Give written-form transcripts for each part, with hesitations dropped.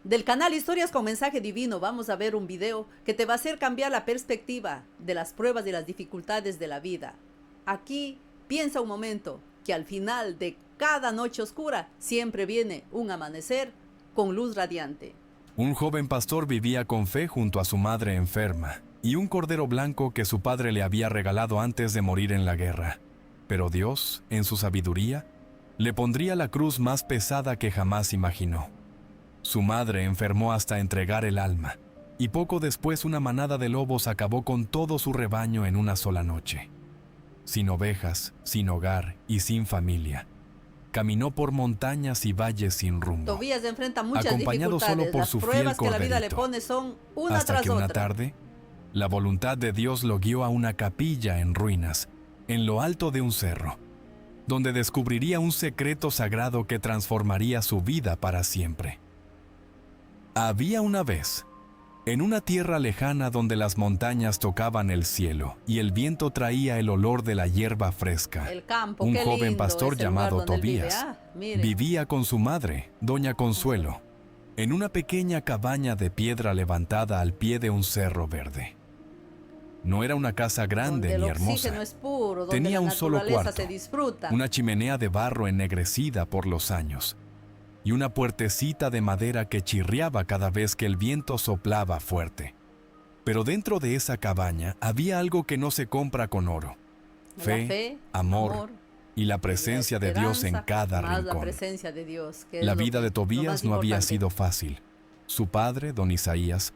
Del canal Historias con Mensaje Divino vamos a ver un video que te va a hacer cambiar la perspectiva de las pruebas y las dificultades de la vida. Aquí piensa un momento que al final de cada noche oscura siempre viene un amanecer con luz radiante. Un joven pastor vivía con fe junto a su madre enferma y un cordero blanco que su padre le había regalado antes de morir en la guerra. Pero Dios, en su sabiduría, le pondría la cruz más pesada que jamás imaginó. Su madre enfermó hasta entregar el alma, y poco después una manada de lobos acabó con todo su rebaño en una sola noche. Sin ovejas, sin hogar y sin familia, caminó por montañas y valles sin rumbo, Tobías enfrenta muchas acompañado dificultades. solo por Las su fiel pruebas que la vida le corderito, pone son una hasta tras que una otra. tarde, la voluntad de Dios lo guió a una capilla en ruinas, en lo alto de un cerro, donde descubriría un secreto sagrado que transformaría su vida para siempre. Había una vez, en una tierra lejana donde las montañas tocaban el cielo y el viento traía el olor de la hierba fresca, El campo, un qué joven lindo pastor es el lugar llamado donde él vive. Tobías Mire. vivía con su madre, doña Consuelo, en una pequeña cabaña de piedra levantada al pie de un cerro verde. No era una casa grande Donde ni el hermosa. oxígeno es puro, donde Tenía la un solo naturaleza cuarto, se disfruta. una chimenea de barro ennegrecida por los años y una puertecita de madera que chirriaba cada vez que el viento soplaba fuerte. Pero dentro de esa cabaña había algo que no se compra con oro: La fe, amor y la presencia de Dios en cada más la rincón. presencia de Dios, que es La lo vida que- de lo Tobías más no había importante. sido fácil. Su padre, don Isaías,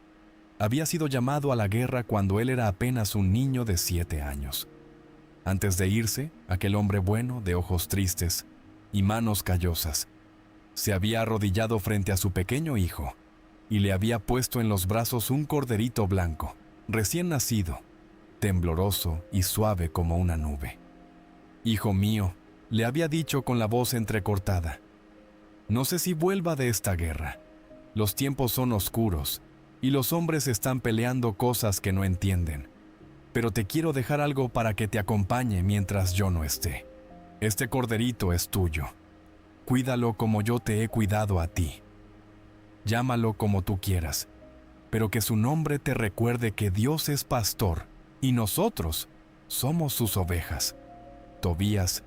había sido llamado a la guerra cuando él era apenas un niño de 7 años. Antes de irse, aquel hombre bueno, de ojos tristes y manos callosas, se había arrodillado frente a su pequeño hijo y le había puesto en los brazos un corderito blanco, recién nacido, tembloroso y suave como una nube. «Hijo mío», le había dicho con la voz entrecortada, «no sé si vuelva de esta guerra. Los tiempos son oscuros y los hombres están peleando cosas que no entienden. Pero te quiero dejar algo para que te acompañe mientras yo no esté. Este corderito es tuyo. Cuídalo como yo te he cuidado a ti. Llámalo como tú quieras, pero que su nombre te recuerde que Dios es pastor y nosotros somos sus ovejas». Tobías.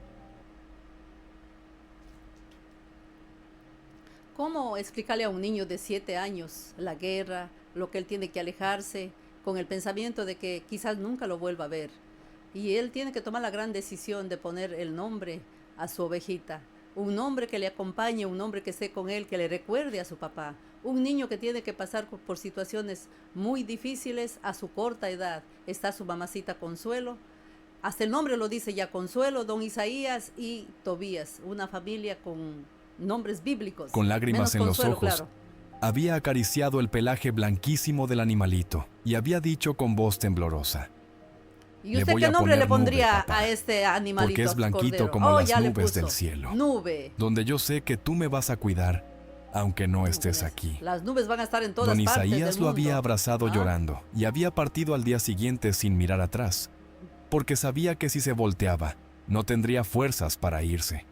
¿Cómo explicarle a un niño de 7 años la guerra, lo que él tiene que alejarse, con el pensamiento de que quizás nunca lo vuelva a ver? Y él tiene que tomar la gran decisión de poner el nombre a su ovejita. Un nombre que le acompañe, un nombre que esté con él, que le recuerde a su papá. Un niño que tiene que pasar por situaciones muy difíciles a su corta edad. Está su mamacita Consuelo. Hasta el nombre lo dice ya: Consuelo, don Isaías y Tobías. Una familia con nombres bíblicos. Con lágrimas Menos en los Consuelo, ojos, claro. había acariciado el pelaje blanquísimo del animalito y había dicho con voz temblorosa: ¿Y Le usted voy qué a nombre le poner nube, pondría papá, a este animalito? porque es a su blanquito cordero? como las ya le nubes puso. del cielo, Nube. donde yo sé que tú me vas a cuidar, aunque no estés aquí. Las nubes van a estar en todas Don partes Isaías del lo mundo. había abrazado llorando y había partido al día siguiente sin mirar atrás, porque sabía que si se volteaba, no tendría fuerzas para irse.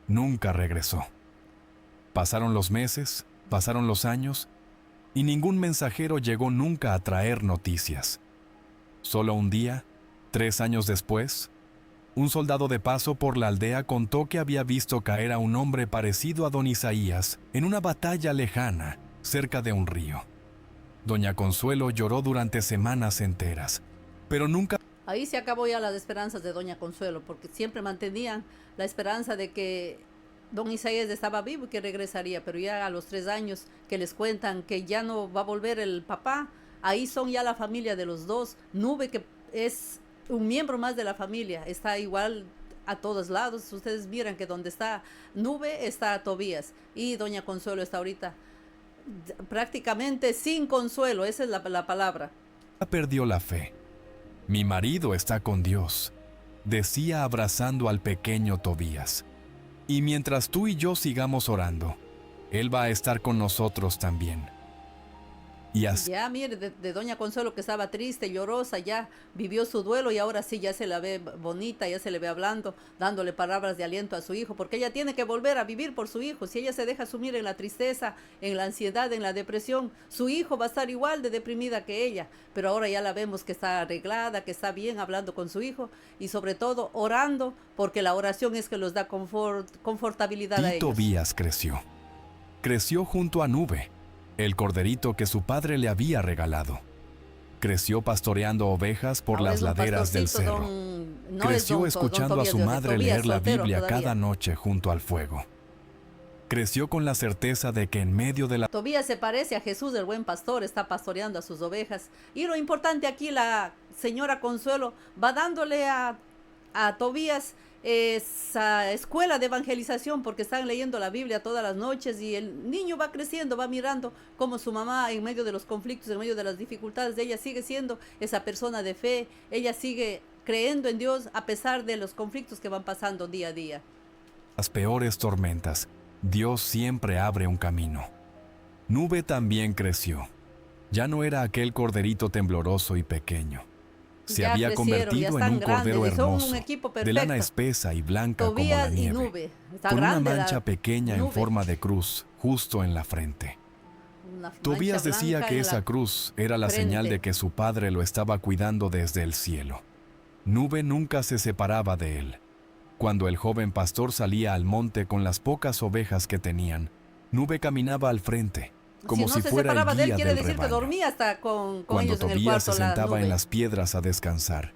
Nunca regresó. Pasaron los meses, pasaron los años, y ningún mensajero llegó nunca a traer noticias. Solo un día, 3 años después, un soldado de paso por la aldea contó que había visto caer a un hombre parecido a don Isaías en una batalla lejana, cerca de un río. Doña Consuelo lloró durante semanas enteras, pero nunca... Ahí se acabó ya las esperanzas de doña Consuelo, porque siempre mantenían la esperanza de que don Isaías estaba vivo y que regresaría, pero ya a los 3 años que les cuentan que ya no va a volver el papá, ahí son ya la familia de los dos. Nube, que es un miembro más de la familia, está igual a todos lados. Ustedes miran que donde está Nube está Tobías, y doña Consuelo está ahorita prácticamente sin consuelo. Esa es la palabra. perdió la fe. «Mi marido está con Dios», decía abrazando al pequeño Tobías. «Y mientras tú y yo sigamos orando, Él va a estar con nosotros también». Y así Ya, mire, de doña Consuelo que estaba triste, llorosa, ya vivió su duelo y ahora sí ya se la ve bonita, ya se le ve hablando, dándole palabras de aliento a su hijo, porque ella tiene que volver a vivir por su hijo. Si ella se deja sumir en la tristeza, en la ansiedad, en la depresión, su hijo va a estar igual de deprimida que ella, pero ahora ya la vemos que está arreglada, que está bien hablando con su hijo y sobre todo orando, porque la oración es que los da confortabilidad a ellos. Tobías creció. Creció junto a Nube, el corderito que su padre le había regalado. Creció pastoreando ovejas por Ahora las es un laderas del pastorcito, cerro. no es Creció don escuchando a Tobías su de madre Tobías, leer la soltero Biblia todavía. cada noche junto al fuego. Creció con la certeza de que en medio de la Tobías se parece a Jesús, el buen pastor, está pastoreando a sus ovejas. Y lo importante aquí, la señora Consuelo va dándole a Tobías esa escuela de evangelización porque están leyendo la Biblia todas las noches y el niño va creciendo, va mirando cómo su mamá en medio de los conflictos, en medio de las dificultades, ella sigue siendo esa persona de fe, ella sigue creyendo en Dios a pesar de los conflictos que van pasando día a día. las peores tormentas, Dios siempre abre un camino. Nube también creció. Ya no era aquel corderito tembloroso y pequeño. Se Ya había crecieron, ya convertido en están un cordero grandes y son un hermoso, equipo de lana perfecto. espesa y blanca como la Tobías y nieve, Nube. Está con una grande mancha la pequeña en Nube. forma de cruz justo en la frente. Una mancha Tobías decía blanca que en esa la cruz era la señal frente. de que su padre lo estaba cuidando desde el cielo. Nube nunca se separaba de él. Cuando el joven pastor salía al monte con las pocas ovejas que tenían, Nube caminaba al frente, como Si si no se fuera el separaba de él, guía quiere del decir que rebaño. dormía hasta con Cuando ellos en el Tobías cuarto, se la sentaba en Nube. las piedras a descansar,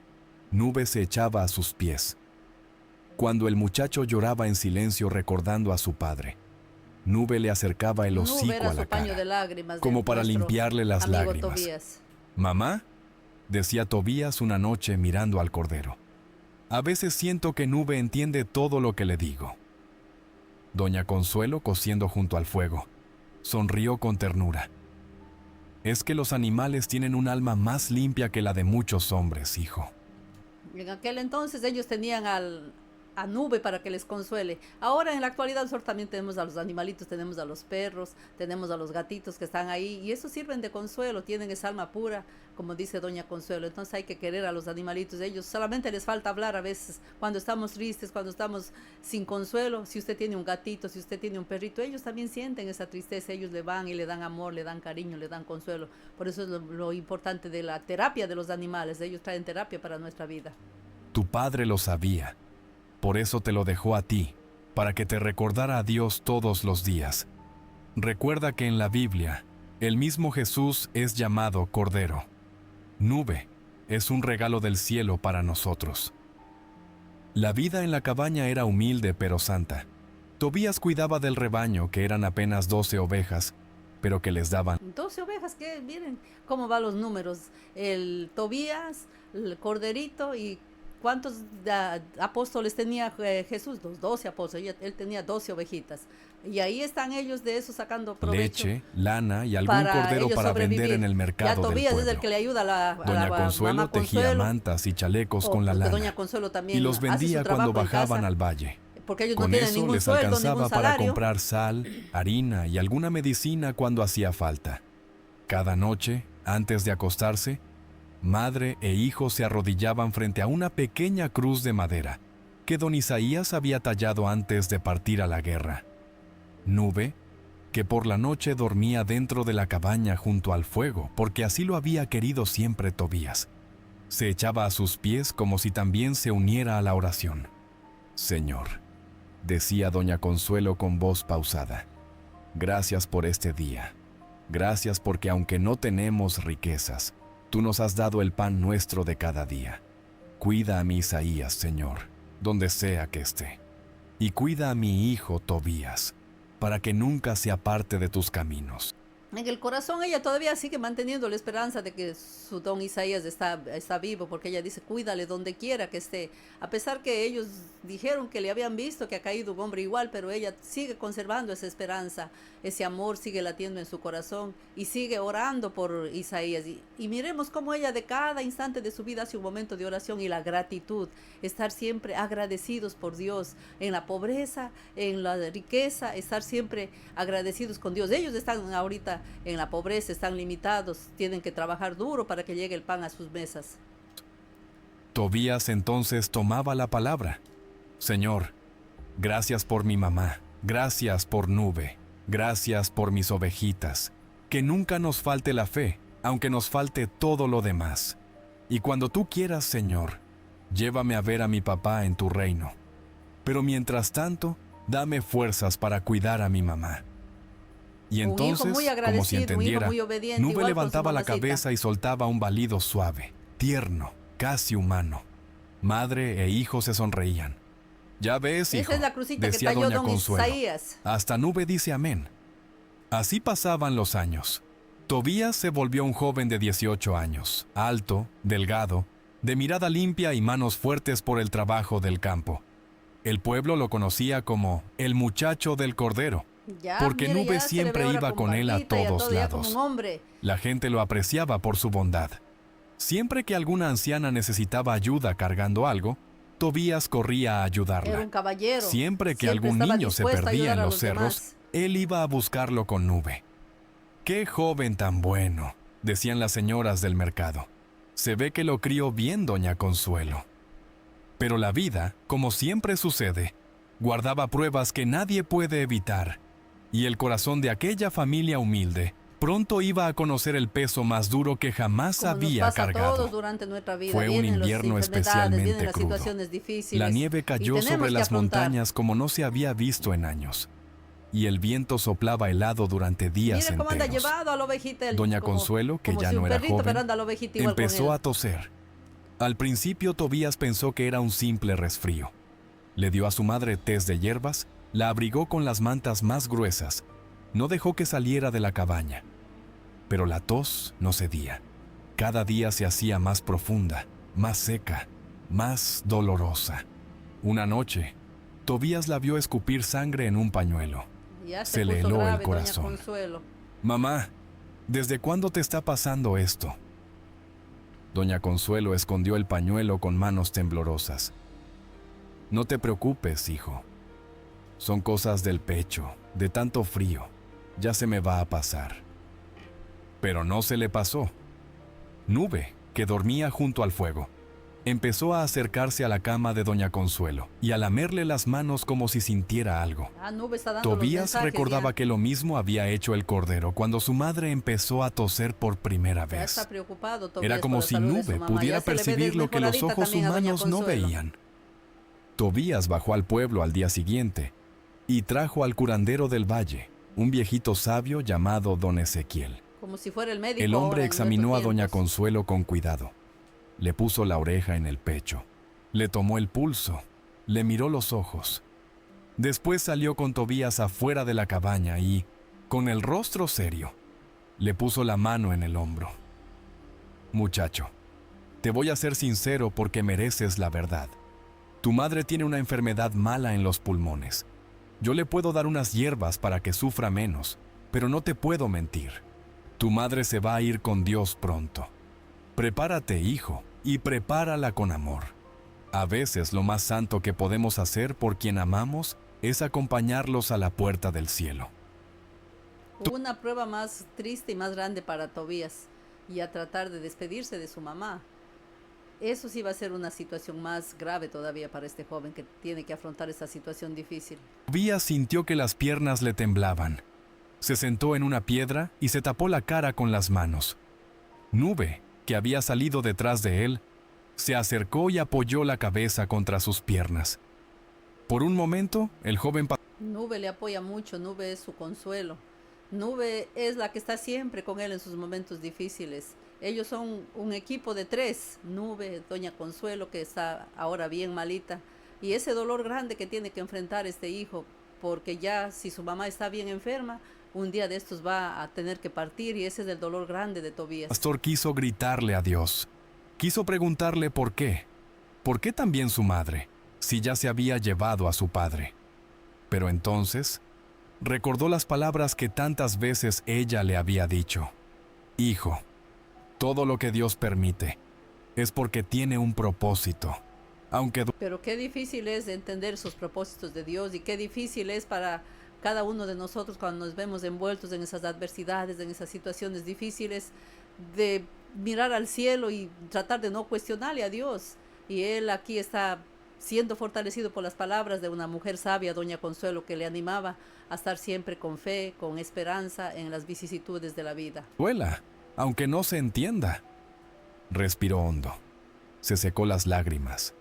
Nube se echaba a sus pies. Cuando el muchacho lloraba en silencio recordando a su padre, Nube le acercaba el Nube hocico era a su la paño de cara, lágrimas como de para nuestro limpiarle las amigo lágrimas. Tobías. «Mamá», decía Tobías una noche mirando al cordero, «a veces siento que Nube entiende todo lo que le digo». Doña Consuelo, cosiendo junto al fuego, sonrió con ternura. «Es que los animales tienen un alma más limpia que la de muchos hombres, hijo». En aquel entonces ellos tenían a Nube para que les consuele. Ahora en la actualidad nosotros también tenemos a los animalitos, tenemos a los perros, tenemos a los gatitos que están ahí y esos sirven de consuelo, tienen esa alma pura, como dice doña Consuelo. Entonces hay que querer a los animalitos, ellos solamente les falta hablar a veces cuando estamos tristes, cuando estamos sin consuelo. Si usted tiene un gatito, si usted tiene un perrito, ellos también sienten esa tristeza, ellos le van y le dan amor, le dan cariño, le dan consuelo. Por eso es lo importante de la terapia de los animales, ellos traen terapia para nuestra vida. Tu padre lo sabía. Por eso te lo dejó a ti, para que te recordara a Dios todos los días. Recuerda que en la Biblia, el mismo Jesús es llamado Cordero. Nube es un regalo del cielo para nosotros. La vida en la cabaña era humilde pero santa. Tobías cuidaba del rebaño, que eran apenas 12 ovejas, pero que les daban 12 ovejas, que miren cómo van los números. El Tobías, el corderito y ¿cuántos apóstoles tenía Jesús? Los 12 apóstoles, él tenía 12 ovejitas. Y ahí están ellos de eso sacando provecho. leche, lana y algún Para cordero ellos para sobrevivir. vender en el Ya mercado del Tobías es el pueblo. que le ayuda a Doña la Consuelo mamá tejía Consuelo. mantas y chalecos con la Porque lana doña Consuelo también y los hace su vendía trabajo cuando en bajaban casa, al valle. porque ellos Con no tienen eso ningún les sueldo, alcanzaba ningún para salario. comprar sal, harina y alguna medicina cuando hacía falta. Cada noche, antes de acostarse, madre e hijo se arrodillaban frente a una pequeña cruz de madera que don Isaías había tallado antes de partir a la guerra. Nube, que por la noche dormía dentro de la cabaña junto al fuego, porque así lo había querido siempre Tobías, se echaba a sus pies como si también se uniera a la oración. «Señor», decía doña Consuelo con voz pausada, «gracias por este día. Gracias porque aunque no tenemos riquezas, tú nos has dado el pan nuestro de cada día. Cuida a mi Isaías, Señor, donde sea que esté. Y cuida a mi hijo Tobías, para que nunca se aparte de tus caminos». En el corazón ella todavía sigue manteniendo la esperanza de que su don Isaías está vivo, porque ella dice, cuídale donde quiera que esté. A pesar que ellos dijeron que le habían visto que ha caído un hombre igual, pero ella sigue conservando esa esperanza, ese amor sigue latiendo en su corazón y sigue orando por Isaías. Y miremos cómo ella de cada instante de su vida hace un momento de oración y la gratitud, estar siempre agradecidos por Dios, en la pobreza, en la riqueza, estar siempre agradecidos con Dios. Ellos están ahorita vida en la pobreza, están limitados, tienen que trabajar duro para que llegue el pan a sus mesas. Tobías entonces tomaba la palabra. Señor, gracias por mi mamá, gracias por Nube, gracias por mis ovejitas. Que nunca nos falte la fe, aunque nos falte todo lo demás. Y cuando tú quieras, Señor, llévame a ver a mi papá en tu reino. Pero mientras tanto, dame fuerzas para cuidar a mi mamá. Y entonces, como si entendiera, Nube levantaba la cabeza y soltaba un balido suave, tierno, casi humano. Madre e hijo se sonreían. Ya ves, hijo, esa es la crucita decía que talló doña don Consuelo. Isaías. Hasta Nube dice amén. Así pasaban los años. Tobías se volvió un joven de 18 años, alto, delgado, de mirada limpia y manos fuertes por el trabajo del campo. El pueblo lo conocía como el muchacho del cordero, porque Mire, Nube ya se le ve siempre ahora iba con él a barbita y todos ya como lados. un hombre. La gente lo apreciaba por su bondad. Siempre que alguna anciana necesitaba ayuda cargando algo, Tobías corría a ayudarla. Era un caballero. Siempre que Siempre algún estaba niño se dispuesto a perdía ayudar en a los los cerros, demás. él iba a buscarlo con Nube. ¡Qué joven tan bueno!, decían las señoras del mercado. Se ve que lo crió bien doña Consuelo. Pero la vida, como siempre sucede, guardaba pruebas que nadie puede evitar, y el corazón de aquella familia humilde pronto iba a conocer el peso más duro que jamás Como había nos pasa a cargado. todos durante nuestra vida. Fue un Vienen las invierno enfermedades, especialmente vienen las crudo. situaciones difíciles, La nieve y cayó tenemos sobre que las afrontar. montañas como no se había visto en años, y el viento soplaba helado durante días Mire cómo anda enteros. llevado a la ovejita. Doña Consuelo, que como ya si no un era perrito, pero joven, anda la ovejita igual con empezó él. a toser. Al principio Tobías pensó que era un simple resfrío. Le dio a su madre tés de hierbas, la abrigó con las mantas más gruesas, no dejó que saliera de la cabaña. Pero la tos no cedía. Cada día se hacía más profunda, más seca, más dolorosa. Una noche, Tobías la vio escupir sangre en un pañuelo. Ya Se le puso heló el grave, doña corazón. Consuelo. Mamá, ¿desde cuándo te está pasando esto? Doña Consuelo escondió el pañuelo con manos temblorosas. No te preocupes, hijo. Son cosas del pecho, de tanto frío. Ya se me va a pasar. Pero no se le pasó. Nube, que dormía junto al fuego, empezó a acercarse a la cama de doña Consuelo y a lamerle las manos como si sintiera algo. Nube está dando los Tobías mensajes, recordaba ya. que lo mismo había hecho el cordero cuando su madre empezó a toser por primera Ya vez. está preocupado Tobías Era por como la si salud de su Nube mamá. pudiera Ya se le ve percibir lo que los desmejoradita ojos también a doña humanos no Consuelo. veían. Tobías bajó al pueblo al día siguiente y trajo al curandero del valle, un viejito sabio llamado don Ezequiel. Como si fuera el médico. El hombre ahora en examinó a nuestros doña tiempos. Consuelo con cuidado. Le puso la oreja en el pecho, le tomó el pulso, le miró los ojos. Después salió con Tobías afuera de la cabaña y, con el rostro serio, le puso la mano en el hombro. Muchacho, te voy a ser sincero porque mereces la verdad. Tu madre tiene una enfermedad mala en los pulmones. Yo le puedo dar unas hierbas para que sufra menos, pero no te puedo mentir. Tu madre se va a ir con Dios pronto. Prepárate, hijo, y prepárala con amor. A veces lo más santo que podemos hacer por quien amamos es acompañarlos a la puerta del cielo. Hubo una prueba más triste y más grande para Tobías, y a tratar de despedirse de su mamá. Eso sí va a ser una situación más grave todavía para este joven que tiene que afrontar esta situación difícil. Tobías sintió que las piernas le temblaban. Se sentó en una piedra y se tapó la cara con las manos. Nube, que había salido detrás de él, se acercó y apoyó la cabeza contra sus piernas. Por un momento, el joven Nube le apoya mucho, Nube es su consuelo. Nube es la que está siempre con él en sus momentos difíciles. Ellos son un equipo de 3, Nube, doña Consuelo, que está ahora bien malita, y ese dolor grande que tiene que enfrentar este hijo, porque ya si su mamá está bien enferma, un día de estos va a tener que partir, y ese es el dolor grande de Tobías. pastor quiso gritarle a Dios. Quiso preguntarle por qué. ¿Por qué también su madre, si ya se había llevado a su padre? Pero entonces recordó las palabras que tantas veces ella le había dicho. Hijo, todo lo que Dios permite es porque tiene un propósito. Aunque Pero qué difícil es entender sus propósitos de Dios, y qué difícil es para cada uno de nosotros cuando nos vemos envueltos en esas adversidades, en esas situaciones difíciles, de mirar al cielo y tratar de no cuestionarle a Dios. Y él aquí está siendo fortalecido por las palabras de una mujer sabia, doña Consuelo, que le animaba a estar siempre con fe, con esperanza en las vicisitudes de la vida. Duela, aunque no se entienda. Respiró hondo, se secó las lágrimas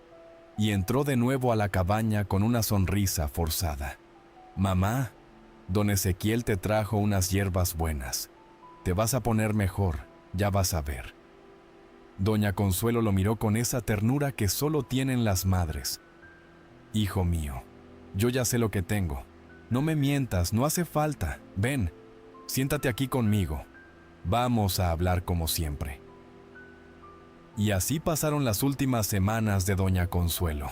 y entró de nuevo a la cabaña con una sonrisa forzada. Mamá, don Ezequiel te trajo unas hierbas buenas. Te vas a poner mejor, ya vas a ver. Doña Consuelo lo miró con esa ternura que solo tienen las madres. Hijo mío, yo ya sé lo que tengo. No me mientas, no hace falta. Ven, siéntate aquí conmigo. Vamos a hablar como siempre. Y así pasaron las últimas semanas de doña Consuelo.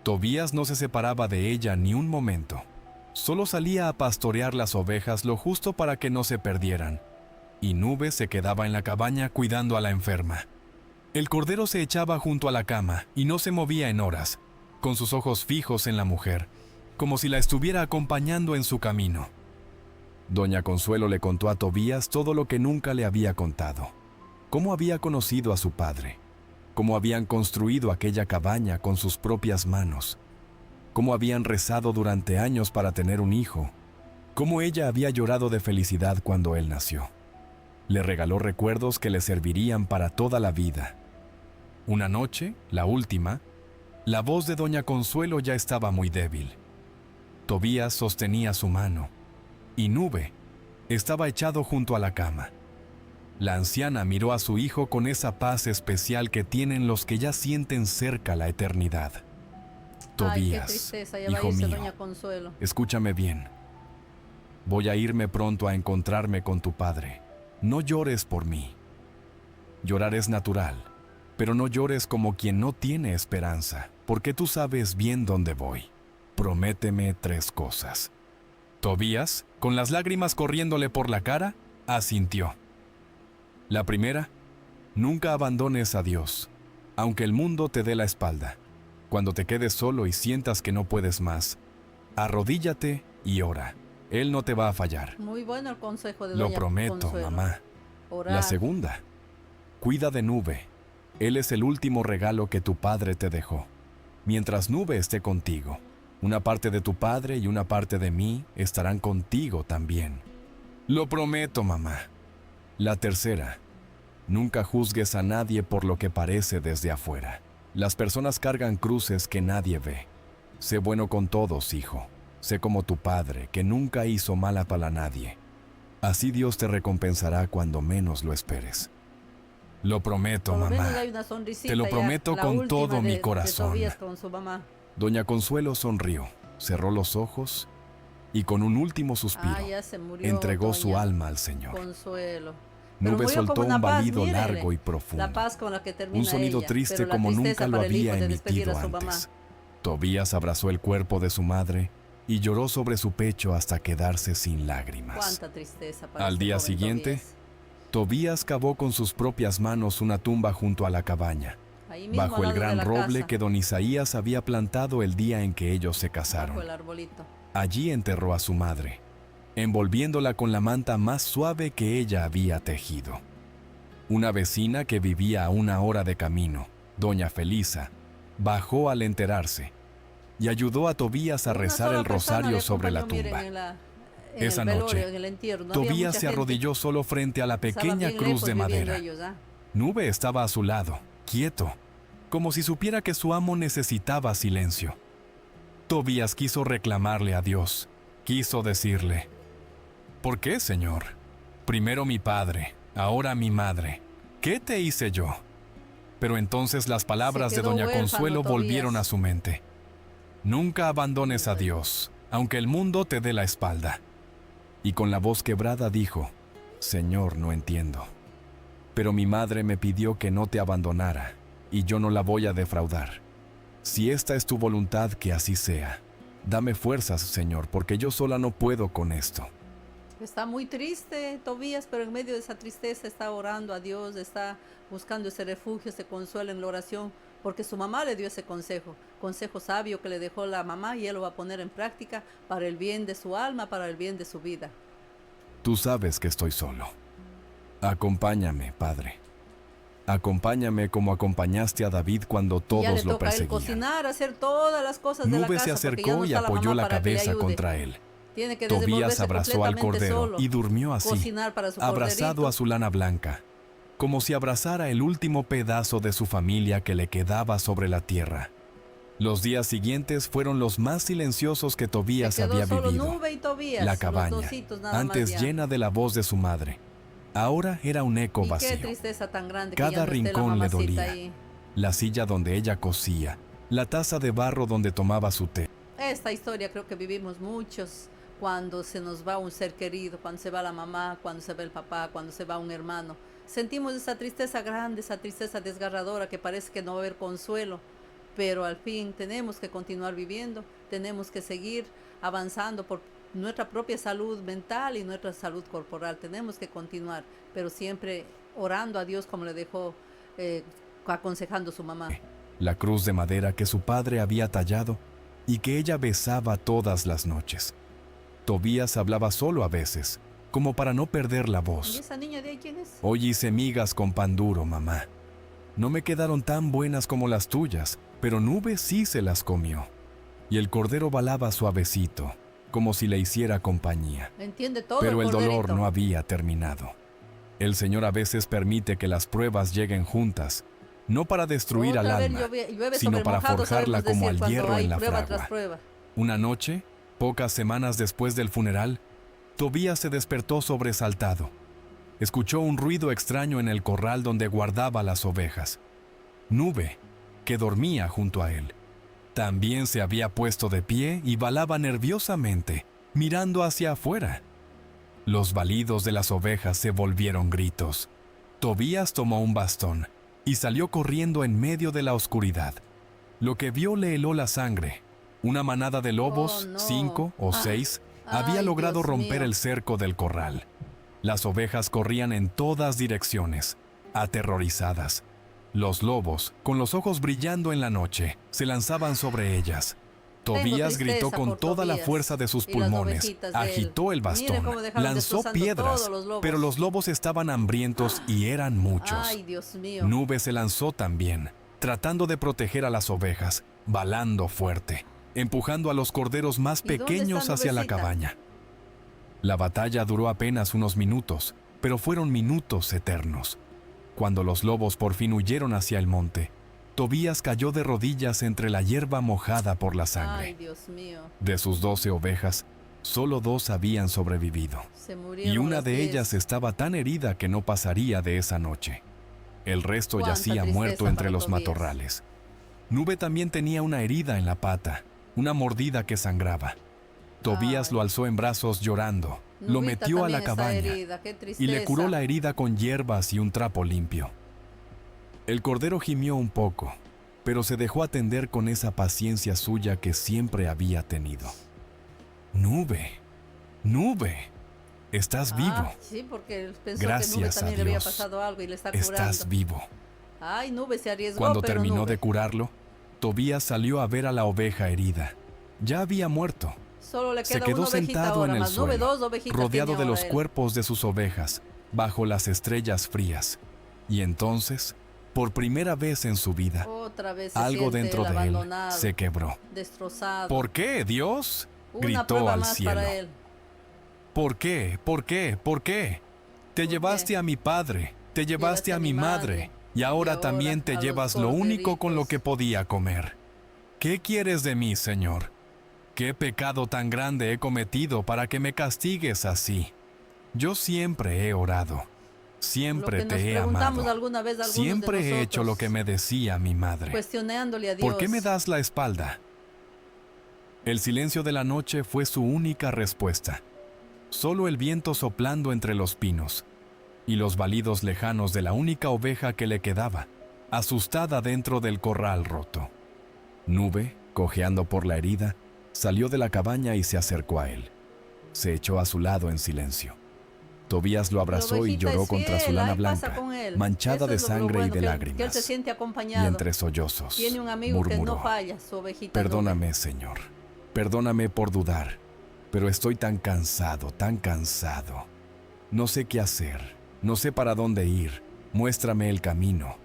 Tobías no se separaba de ella ni un momento. Solo salía a pastorear las ovejas lo justo para que no se perdieran. Y Nube se quedaba en la cabaña cuidando a la enferma. El cordero se echaba junto a la cama y no se movía en horas, con sus ojos fijos en la mujer, como si la estuviera acompañando en su camino. Doña Consuelo le contó a Tobías todo lo que nunca le había contado. Cómo había conocido a su padre, cómo habían construido aquella cabaña con sus propias manos, cómo habían rezado durante años para tener un hijo, cómo ella había llorado de felicidad cuando él nació. Le regaló recuerdos que le servirían para toda la vida. Una noche, la última, la voz de doña Consuelo ya estaba muy débil. Tobías sostenía su mano, y Nube estaba echado junto a la cama. La anciana miró a su hijo con esa paz especial que tienen los que ya sienten cerca la eternidad. Tobías, ay, qué tristeza, ya va a hijo irse mío, doña Consuelo. escúchame bien. Voy a irme pronto a encontrarme con tu padre. No llores por mí. Llorar es natural, pero no llores como quien no tiene esperanza, porque tú sabes bien dónde voy. Prométeme 3 cosas. Tobías, con las lágrimas corriéndole por la cara, asintió. La primera, nunca abandones a Dios, aunque el mundo te dé la espalda. Cuando te quedes solo y sientas que no puedes más, arrodíllate y ora. Él no te va a fallar. Muy bueno el consejo de Lo doña prometo, Consuelo. mamá. Orar. La segunda, cuida de Nube. Él es el último regalo que tu padre te dejó. Mientras Nube esté contigo, una parte de tu padre y una parte de mí estarán contigo también. Lo prometo, mamá. La tercera, nunca juzgues a nadie por lo que parece desde afuera. Las personas cargan cruces que nadie ve. Sé bueno con todos, hijo. Sé como tu padre, que nunca hizo mal para nadie. Así Dios te recompensará cuando menos lo esperes. Lo prometo, Por lo menos mamá. hay una sonrisita Te lo ya, prometo la con última todo mi de corazón. Tobías con su mamá. Doña Consuelo sonrió, cerró los ojos y con un último suspiro Ya se murió entregó su doña alma al Señor. Consuelo. Pero Nube murió soltó con una un paz, balido mírenle, largo y profundo. la paz con la que termina Un sonido ella, triste pero la como tristeza nunca lo para el hijo había de despedir emitido a su mamá. antes. Tobías abrazó el cuerpo de su madre y lloró sobre su pecho hasta quedarse sin lágrimas. Cuánta tristeza para Al este día joven siguiente, Tobías. Tobías cavó con sus propias manos una tumba junto a la cabaña, Ahí mismo, bajo al el lado de gran la roble casa, que don Isaías había plantado el día en que ellos se bajo casaron. el arbolito. Allí enterró a su madre, envolviéndola con la manta más suave que ella había tejido. Una vecina que vivía a 1 hora de camino, doña Felisa, bajó al enterarse y ayudó a Tobías a Una rezar sola el persona rosario le sobre la acompañó, tumba. miren, en Esa el velorio, noche, en el entierro. No había Tobías mucha se gente. arrodilló solo frente a la Estaban pequeña bien cruz lejos de viviendo madera. ellos, Nube estaba a su lado, quieto, como si supiera que su amo necesitaba silencio. Tobías quiso reclamarle a Dios, quiso decirle: ¿por qué, Señor? Primero mi padre, ahora mi madre. ¿Qué te hice yo? Pero entonces las palabras Se de quedó doña huérfano, Consuelo Tobías. volvieron a su mente. Nunca abandones a Dios, aunque el mundo te dé la espalda. Y con la voz quebrada dijo: Señor, no entiendo. Pero mi madre me pidió que no te abandonara, y yo no la voy a defraudar. Si esta es tu voluntad, que así sea. Dame fuerzas, Señor, porque yo sola no puedo con esto. Está muy triste Tobías, pero en medio de esa tristeza está orando a Dios, está buscando ese refugio, ese consuelo en la oración, porque su mamá le dio ese consejo, consejo sabio que le dejó la mamá y él lo va a poner en práctica para el bien de su alma, para el bien de su vida. Tú sabes que estoy solo. Acompáñame, Padre. Acompáñame como acompañaste a David cuando Y ya todos le lo toca a él perseguían. cocinar, hacer todas las cosas de la Nube se casa, porque ya no acercó y está la apoyó mamá la para que le cabeza ayude. contra él. Tiene que Tobías desenvolverse abrazó al completamente cordero solo, y durmió así, cocinar para su abrazado corderito. a su lana blanca, como si abrazara el último pedazo de su familia que le quedaba sobre la tierra. Los días siguientes fueron los más silenciosos que Tobías Se quedó había solo vivido. Nube y Tobías, La los cabaña, dositos nada antes más ya. llena de la voz de su madre, ahora era un eco Y qué vacío. tristeza tan grande Cada que ya no esté la rincón le mamacita dolía. ahí. La silla donde ella cosía, la taza de barro donde tomaba su té. Esta historia creo que vivimos muchos cuando se nos va un ser querido, cuando se va la mamá, cuando se va el papá, cuando se va un hermano. Sentimos esa tristeza grande, esa tristeza desgarradora que parece que no va a haber consuelo, pero al fin tenemos que continuar viviendo, tenemos que seguir avanzando por nuestra propia salud mental y nuestra salud corporal. Tenemos que continuar, pero siempre orando a Dios como le dejó aconsejando su mamá. La cruz de madera que su padre había tallado y que ella besaba todas las noches. Tobías hablaba solo a veces, como para no perder la ¿Y voz. esa niña de ahí quién es? Hoy hice migas con pan duro, mamá. No me quedaron tan buenas como las tuyas, pero Nube sí se las comió. Y el cordero balaba suavecito, como si le hiciera compañía. Entiende todo Pero el dolor corderito. no había terminado. El Señor a veces permite que las pruebas lleguen juntas, no para destruir al Otra vez alma, llueve sino sobre para mojado, forjarla sabemos como decir al cuando hierro hay en la prueba fragua. tras prueba. Una noche, pocas semanas después del funeral, Tobías se despertó sobresaltado. Escuchó un ruido extraño en el corral donde guardaba las ovejas. Nube, que dormía junto a él, también se había puesto de pie y balaba nerviosamente, mirando hacia afuera. Los balidos de las ovejas se volvieron gritos. Tobías tomó un bastón y salió corriendo en medio de la oscuridad. Lo que vio le heló la sangre. Una manada de lobos, Oh, no. 5 o 6, había Ay, logrado Dios romper mío. el cerco del corral. Las ovejas corrían en todas direcciones, aterrorizadas. Los lobos, con los ojos brillando en la noche, se lanzaban sobre ellas. Tobías tristeza gritó con por toda la Tobías fuerza de sus y las pulmones, ovejitas de él. agitó el Mire bastón, cómo dejaron lanzó destrozando piedras, todos los lobos. pero los lobos estaban hambrientos y eran muchos. Ay, Dios mío. Nube se lanzó también, tratando de proteger a las ovejas, balando fuerte, empujando a los corderos más ¿Y dónde pequeños está hacia la Nubecita? cabaña. La batalla duró apenas unos minutos, pero fueron minutos eternos. Cuando los lobos por fin huyeron hacia el monte, Tobías cayó de rodillas entre la hierba mojada por la Ay, sangre. Dios mío. De sus 12 ovejas, solo 2 habían sobrevivido, Se murieron y una las de 10. ellas estaba tan herida que no pasaría de esa noche. El resto Cuánta yacía tristeza muerto entre para los Tobías. matorrales. Nube también tenía una herida en la pata, una mordida que sangraba. Tobías Ay. lo alzó en brazos llorando, lo Nubita metió a la también está cabaña herida, qué y le curó tristeza. la herida con hierbas y un trapo limpio. El cordero gimió un poco, pero se dejó atender con esa paciencia suya que siempre había tenido. Nube, Nube, estás vivo, Sí, porque él pensó Gracias que Nube a también le había Dios. pasado algo y le está curando. estás vivo. Ay, Nube se arriesgó, Cuando pero terminó Nube. de curarlo, Tobías salió a ver a la oveja herida. Ya había muerto. Solo le Se queda quedó una ovejita sentado ahora, en el más Nube, suelo, 2 ovejitas rodeado tiene de ahora los él. cuerpos de sus ovejas, bajo las estrellas frías. Y entonces, por primera vez en su vida, Otra vez se algo siente dentro él de él abandonado, se quebró. destrozado. ¿Por qué, Dios? Una Gritó prueba al más cielo. para él. ¿Por qué? ¿Por qué? ¿Por qué? Te ¿Por llevaste qué? a mi padre, te llevaste a mi madre, y ahora ahora también a te los llevas lo único con lo corderitos. que podía comer. ¿Qué quieres de mí, Señor? ¿Qué pecado tan grande he cometido para que me castigues así? Yo siempre he orado, siempre Lo que nos te he preguntamos amado, alguna vez algunos siempre de he nosotros, hecho lo que me decía mi madre. cuestionándole a Dios. ¿Por qué me das la espalda? El silencio de la noche fue su única respuesta. Solo el viento soplando entre los pinos y los balidos lejanos de la única oveja que le quedaba, asustada dentro del corral roto. Nube, cojeando por la herida, salió de la cabaña y se acercó a él. Se echó a su lado en silencio. Tobías lo La abrazó y ovejita lloró es contra su fiel, lana ahí pasa blanca, con él. manchada Eso de es lo sangre y bueno, de que él se lágrimas. siente Y acompañado. entre sollozos, Tiene un amigo que no murmuró: falla, su ovejita Nube. Perdóname, Señor. Perdóname por dudar, pero estoy tan cansado, tan cansado. No sé qué hacer, no sé para dónde ir. Muéstrame el camino.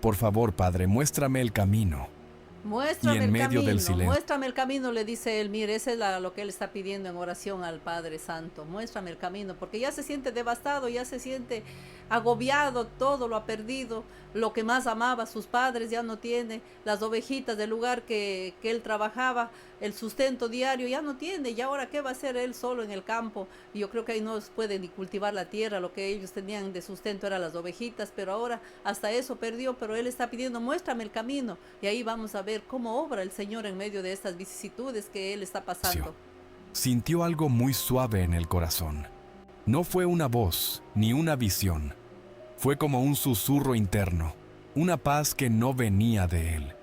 Por favor, Padre, muéstrame el camino. Muéstrame Y en el medio del camino, silencio, muéstrame el camino, le dice él. Mire, eso es lo que él está pidiendo en oración al Padre Santo. Muéstrame el camino, porque ya se siente devastado, ya se siente agobiado, todo lo ha perdido. Lo que más amaba, sus padres ya no tiene, las ovejitas del lugar que él trabajaba, el sustento diario ya no tiene. Y ahora, ¿qué va a hacer él solo en el campo? Y yo creo que ahí no puede ni cultivar la tierra, lo que ellos tenían de sustento eran las ovejitas, pero ahora hasta eso perdió. Pero él está pidiendo: muéstrame el camino, y ahí vamos a ver cómo obra el Señor en medio de estas vicisitudes que él está pasando. sintió algo muy suave en el corazón. No fue una voz, ni una visión. Fue como un susurro interno, una paz que no venía de él.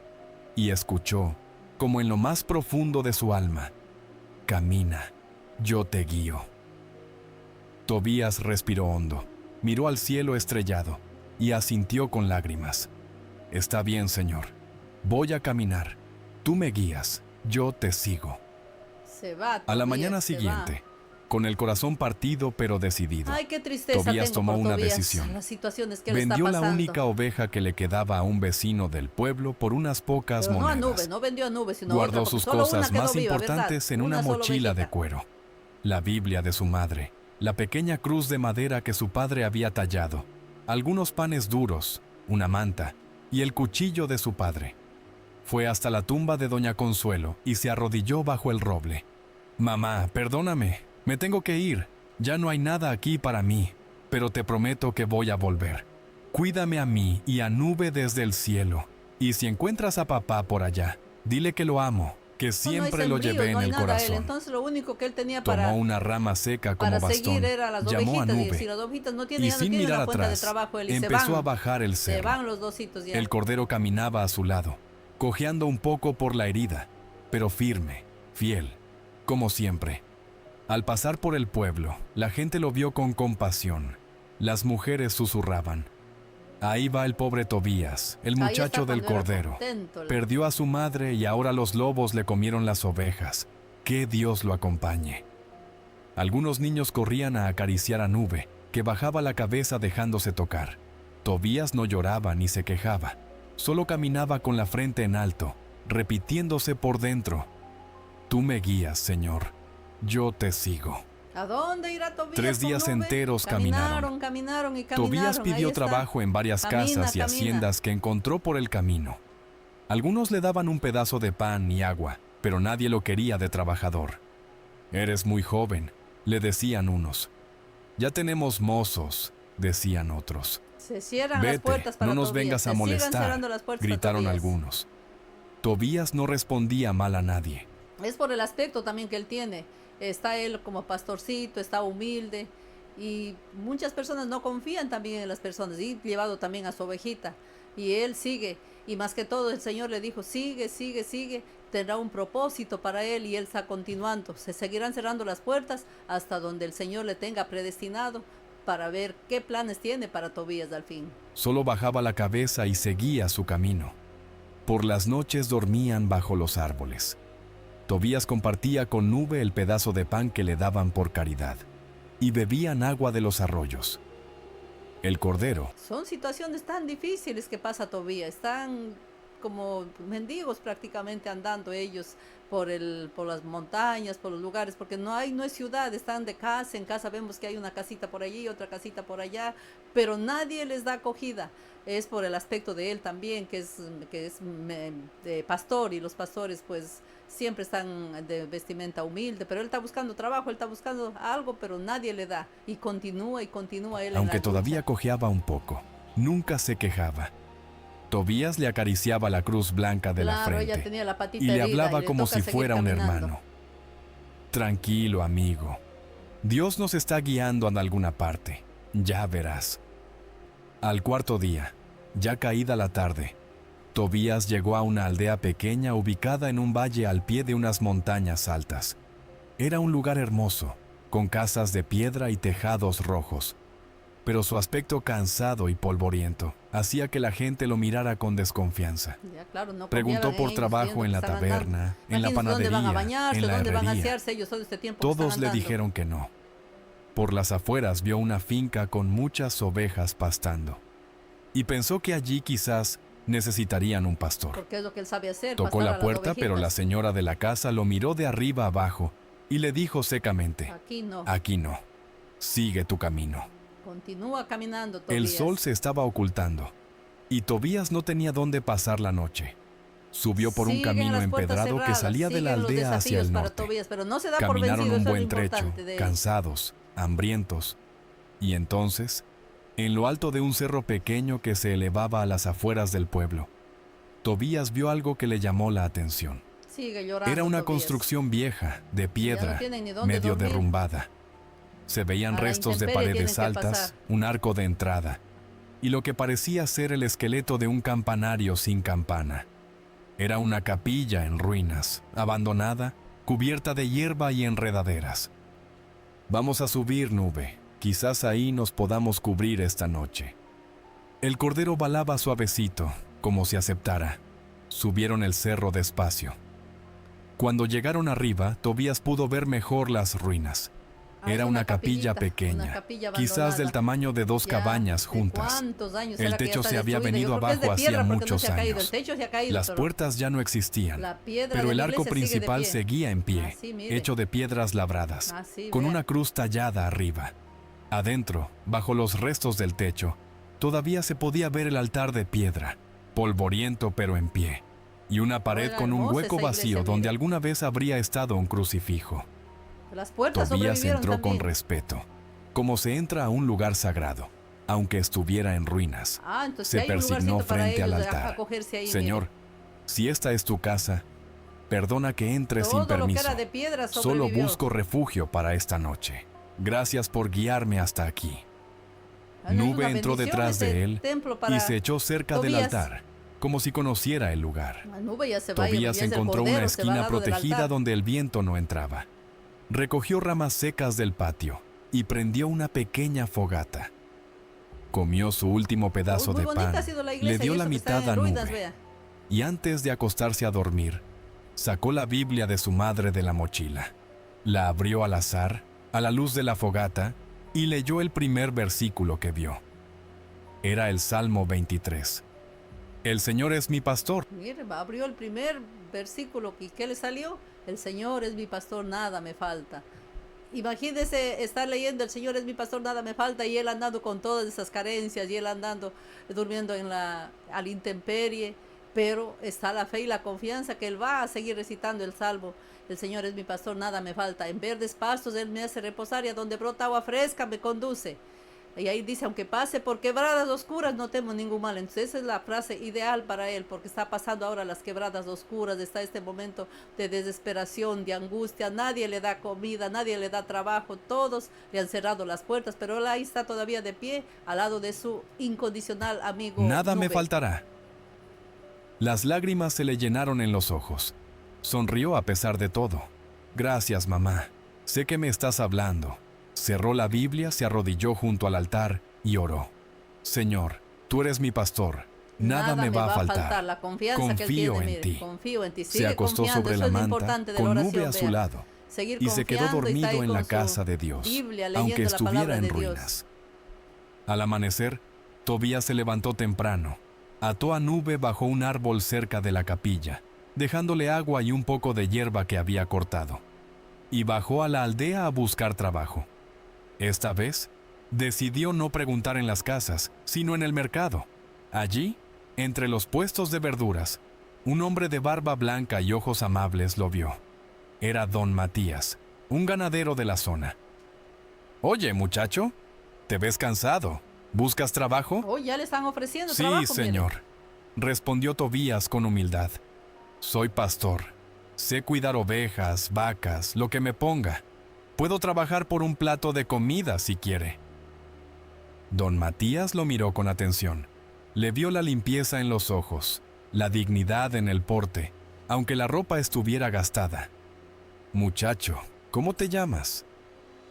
Y escuchó, como en lo más profundo de su alma: Camina, yo te guío. Tobías respiró hondo, miró al cielo estrellado y asintió con lágrimas. Está bien, Señor. Voy a caminar. Tú me guías, yo te sigo. Se va, A la Tobías, mañana se siguiente, va. con el corazón partido pero decidido, Ay, qué tristeza Tobías tengo tomó por una Tobías, decisión. las situaciones que él Vendió está la pasando. única oveja que le quedaba a un vecino del pueblo por unas pocas Pero no a monedas. Nube, no vendió a Nube, sino Guardó otra, porque sus solo una cosas quedó más viva, importantes ¿verdad? en una sola mochila de ovejita. cuero: la Biblia de su madre, la pequeña cruz de madera que su padre había tallado, algunos panes duros, una manta y el cuchillo de su padre. Fue hasta la tumba de Doña Consuelo y se arrodilló bajo el roble. Mamá, perdóname, me tengo que ir. Ya no hay nada aquí para mí, pero te prometo que voy a volver. Cuídame a mí y a Nube desde el cielo. Y si encuentras a papá por allá, dile que lo amo, que siempre no lo hay llevé sembríos, en no hay el nada él. corazón. Entonces lo único que él tenía Tomó una rama seca como para bastón, seguir era las llamó a ovejitas. Y Nube si las ovejitas no tienen, y ya no sin tienen mirar la fuente de atrás, trabajo él, y empezó se a bajar el se cerro. van los dositos ya. El cordero caminaba a su lado, cojeando un poco por la herida, pero firme, fiel, como siempre. Al pasar por el pueblo, la gente lo vio con compasión. Las mujeres susurraban: ahí va el pobre Tobías, el Ahí muchacho está del cuando era cordero. contento. Perdió a su madre y ahora los lobos le comieron las ovejas. Que Dios lo acompañe. Algunos niños corrían a acariciar a Nube, que bajaba la cabeza dejándose tocar. Tobías no lloraba ni se quejaba, solo caminaba con la frente en alto, repitiéndose por dentro: Tú me guías, Señor, yo te sigo. ¿A dónde irá Tobías? 3 días con Nube? enteros caminaron. Caminaron y caminaron. Tobías Ahí pidió está. trabajo en varias casas y haciendas que encontró por el camino. Algunos le daban un pedazo de pan y agua, pero nadie lo quería de trabajador. Eres muy joven, le decían unos. Ya tenemos mozos, decían otros. Se cierran las Vete, puertas para no nos Tobías. vengas a Se sigan molestar, cerrando las puertas para gritaron Tobías. algunos. Tobías no respondía mal a nadie. Es por el aspecto también que él tiene. Está él como pastorcito, está humilde, y muchas personas no confían también en las personas, y llevado también a su ovejita, y él sigue, y más que todo el Señor le dijo: sigue, sigue, sigue, tendrá un propósito para él, y él está continuando. Se seguirán cerrando las puertas hasta donde el Señor le tenga predestinado, para ver qué planes tiene para Tobías al fin. Solo bajaba la cabeza y seguía su camino. Por las noches dormían bajo los árboles. Tobías compartía con Nube el pedazo de pan que le daban por caridad, y bebían agua de los arroyos. El cordero, Son situaciones tan difíciles que pasa Tobías. Están como mendigos prácticamente andando ellos por las montañas, por los lugares, porque no es ciudad, están de casa en casa. Vemos que hay una casita por allí, otra casita por allá, pero nadie les da acogida. Es por el aspecto de él también, que es de pastor, y los pastores pues siempre están de vestimenta humilde, pero él está buscando trabajo, él está buscando algo, pero nadie le da, y continúa él. aunque en la todavía lucha. cojeaba un poco, nunca se quejaba. Tobías le acariciaba la cruz blanca de la Claro, ella frente tenía la patita y le herida hablaba le como toca si seguir fuera un caminando. hermano. Tranquilo, amigo. Dios nos está guiando a alguna parte. Ya verás. Al cuarto día, ya caída la tarde, Tobías llegó a una aldea pequeña ubicada en un valle al pie de unas montañas altas. Era un lugar hermoso, con casas de piedra y tejados rojos, pero su aspecto cansado y polvoriento hacía que la gente lo mirara con desconfianza. Ya, claro, no Preguntó confiaban en por ellos, trabajo viendo en que la están andando. taberna, en la Imagínense dónde van a panadería, bañarse, en la dónde van a herrería. asearse ellos todo este tiempo que Todos están le andando. dijeron que no. Por las afueras vio una finca con muchas ovejas pastando, y pensó que allí quizás necesitarían un pastor. Porque es lo que él sabe hacer. Tocó pastar a la las puerta, pero la ovejitas. señora de la casa lo miró de arriba abajo y le dijo secamente: Aquí no. aquí no, sigue tu camino. Continúa caminando, El Tobías. sol se estaba ocultando, y Tobías no tenía dónde pasar la noche. Subió por un Siguen camino las puertas empedrado que cerradas, salía de la siguen los aldea hacia desafíos el para norte. Tobías, pero no se da por Caminaron vencido, un eso es lo buen trecho, importante de él. cansados, hambrientos, y entonces, en lo alto de un cerro pequeño que se elevaba a las afueras del pueblo, Tobías vio algo que le llamó la atención. Sigue llorando, Era una Tobías. construcción vieja, de piedra, tienen ni dónde medio dormir. derrumbada. Se veían A la restos de intemperie paredes tienen que altas, pasar. un arco de entrada, y lo que parecía ser el esqueleto de un campanario sin campana. Era una capilla en ruinas, abandonada, cubierta de hierba y enredaderas. Vamos a subir, Nube. Quizás ahí nos podamos cubrir esta noche. El cordero balaba suavecito, como si aceptara. Subieron el cerro despacio. Cuando llegaron arriba, Tobías pudo ver mejor las ruinas. Ah, Era es una capilla capillita, pequeña, una capilla quizás abandonada. del tamaño de 2 Ya, cabañas ¿de juntas. cuántos años El será que ya techo está se había destruida? venido Yo creo que es de abajo piedra hacía porque no muchos se ha caído. años. El techo se ha caído, Las pero puertas ya no existían, la piedra pero de el la arco iglesia sigue de principal pie. seguía en pie, Así, mire. hecho de piedras labradas, Así, con vea. una cruz tallada arriba. Adentro, bajo los restos del techo, todavía se podía ver el altar de piedra, polvoriento pero en pie, y una pared Era con un hermosa hueco esa vacío iglesia, donde mire. alguna vez habría estado un crucifijo. Las puertas Tobías sobrevivieron entró con también. respeto, como se entra a un lugar sagrado, aunque estuviera en ruinas. Ah, entonces Se hay un persignó lugarcito para frente al ellos altar. acogerse ahí, Señor, mire. si esta es tu casa, perdona que entre Todo sin lo que permiso. era de piedra Solo sobrevivió. busco refugio para esta noche. Gracias por guiarme hasta aquí. Ah, no, es Nube una entró bendición detrás ese de él templo para y se echó cerca del Tobías. altar, como si conociera el lugar. La nube ya se va, Tobías ya es el encontró cordero, una se va al esquina lado del protegida altar. donde el viento no entraba. Recogió ramas secas del patio y prendió una pequeña fogata. Comió su último pedazo Muy de bonita pan, ha sido la le iglesia, dio y la eso que está mitad a en ruinas, Nube, vea. y antes de acostarse a dormir, sacó la Biblia de su madre de la mochila. La abrió al azar, a la luz de la fogata, y leyó el primer versículo que vio. Era el Salmo 23. El Señor es mi pastor. Mire, abrió el primer versículo y ¿qué le salió? El Señor es mi pastor, nada me falta. Imagínese estar leyendo el Señor es mi pastor, nada me falta, y él andando con todas esas carencias, y él andando, durmiendo al intemperie, pero está la fe y la confianza que él va a seguir recitando el salmo. El Señor es mi pastor, nada me falta. En verdes pastos él me hace reposar, y a donde brota agua fresca me conduce. Y ahí dice, aunque pase por quebradas oscuras, no temo ningún mal. Entonces esa es la frase ideal para él, porque está pasando ahora las quebradas oscuras, está este momento de desesperación, de angustia, nadie le da comida, nadie le da trabajo, todos le han cerrado las puertas, pero él ahí está todavía de pie, al lado de su incondicional amigo Nada me Nube. faltará. Las lágrimas se le llenaron en los ojos. Sonrió a pesar de todo. Gracias, mamá. Sé que me estás hablando. Cerró la Biblia, se arrodilló junto al altar y oró. Señor, tú eres mi pastor. Nada me va a faltar. La confianza que él Confío tiene, en mire, ti. confío en ti. Se Sigue acostó confiando, sobre eso la es lo manta, importante de con la Nube oración, a su vea. lado, Seguir y se quedó confiando, dormido está ahí en con la su casa de Dios, Biblia, leyendo aunque la estuviera palabra en de Dios. ruinas. Al amanecer, Tobías se levantó temprano, ató a Nube bajo un árbol cerca de la capilla, dejándole agua y un poco de hierba que había cortado, y bajó a la aldea a buscar trabajo. Esta vez, decidió no preguntar en las casas, sino en el mercado. Allí, entre los puestos de verduras, un hombre de barba blanca y ojos amables lo vio. Era don Matías, un ganadero de la zona. Oye, muchacho, ¿te ves cansado? ¿Buscas trabajo? Oh, ya le están ofreciendo Sí, trabajo, mire. señor, respondió Tobías con humildad. Soy pastor. Sé cuidar ovejas, vacas, lo que me ponga. Puedo trabajar por un plato de comida si quiere. Don Matías lo miró con atención. Le vio la limpieza en los ojos, la dignidad en el porte, aunque la ropa estuviera gastada. Muchacho, ¿cómo te llamas?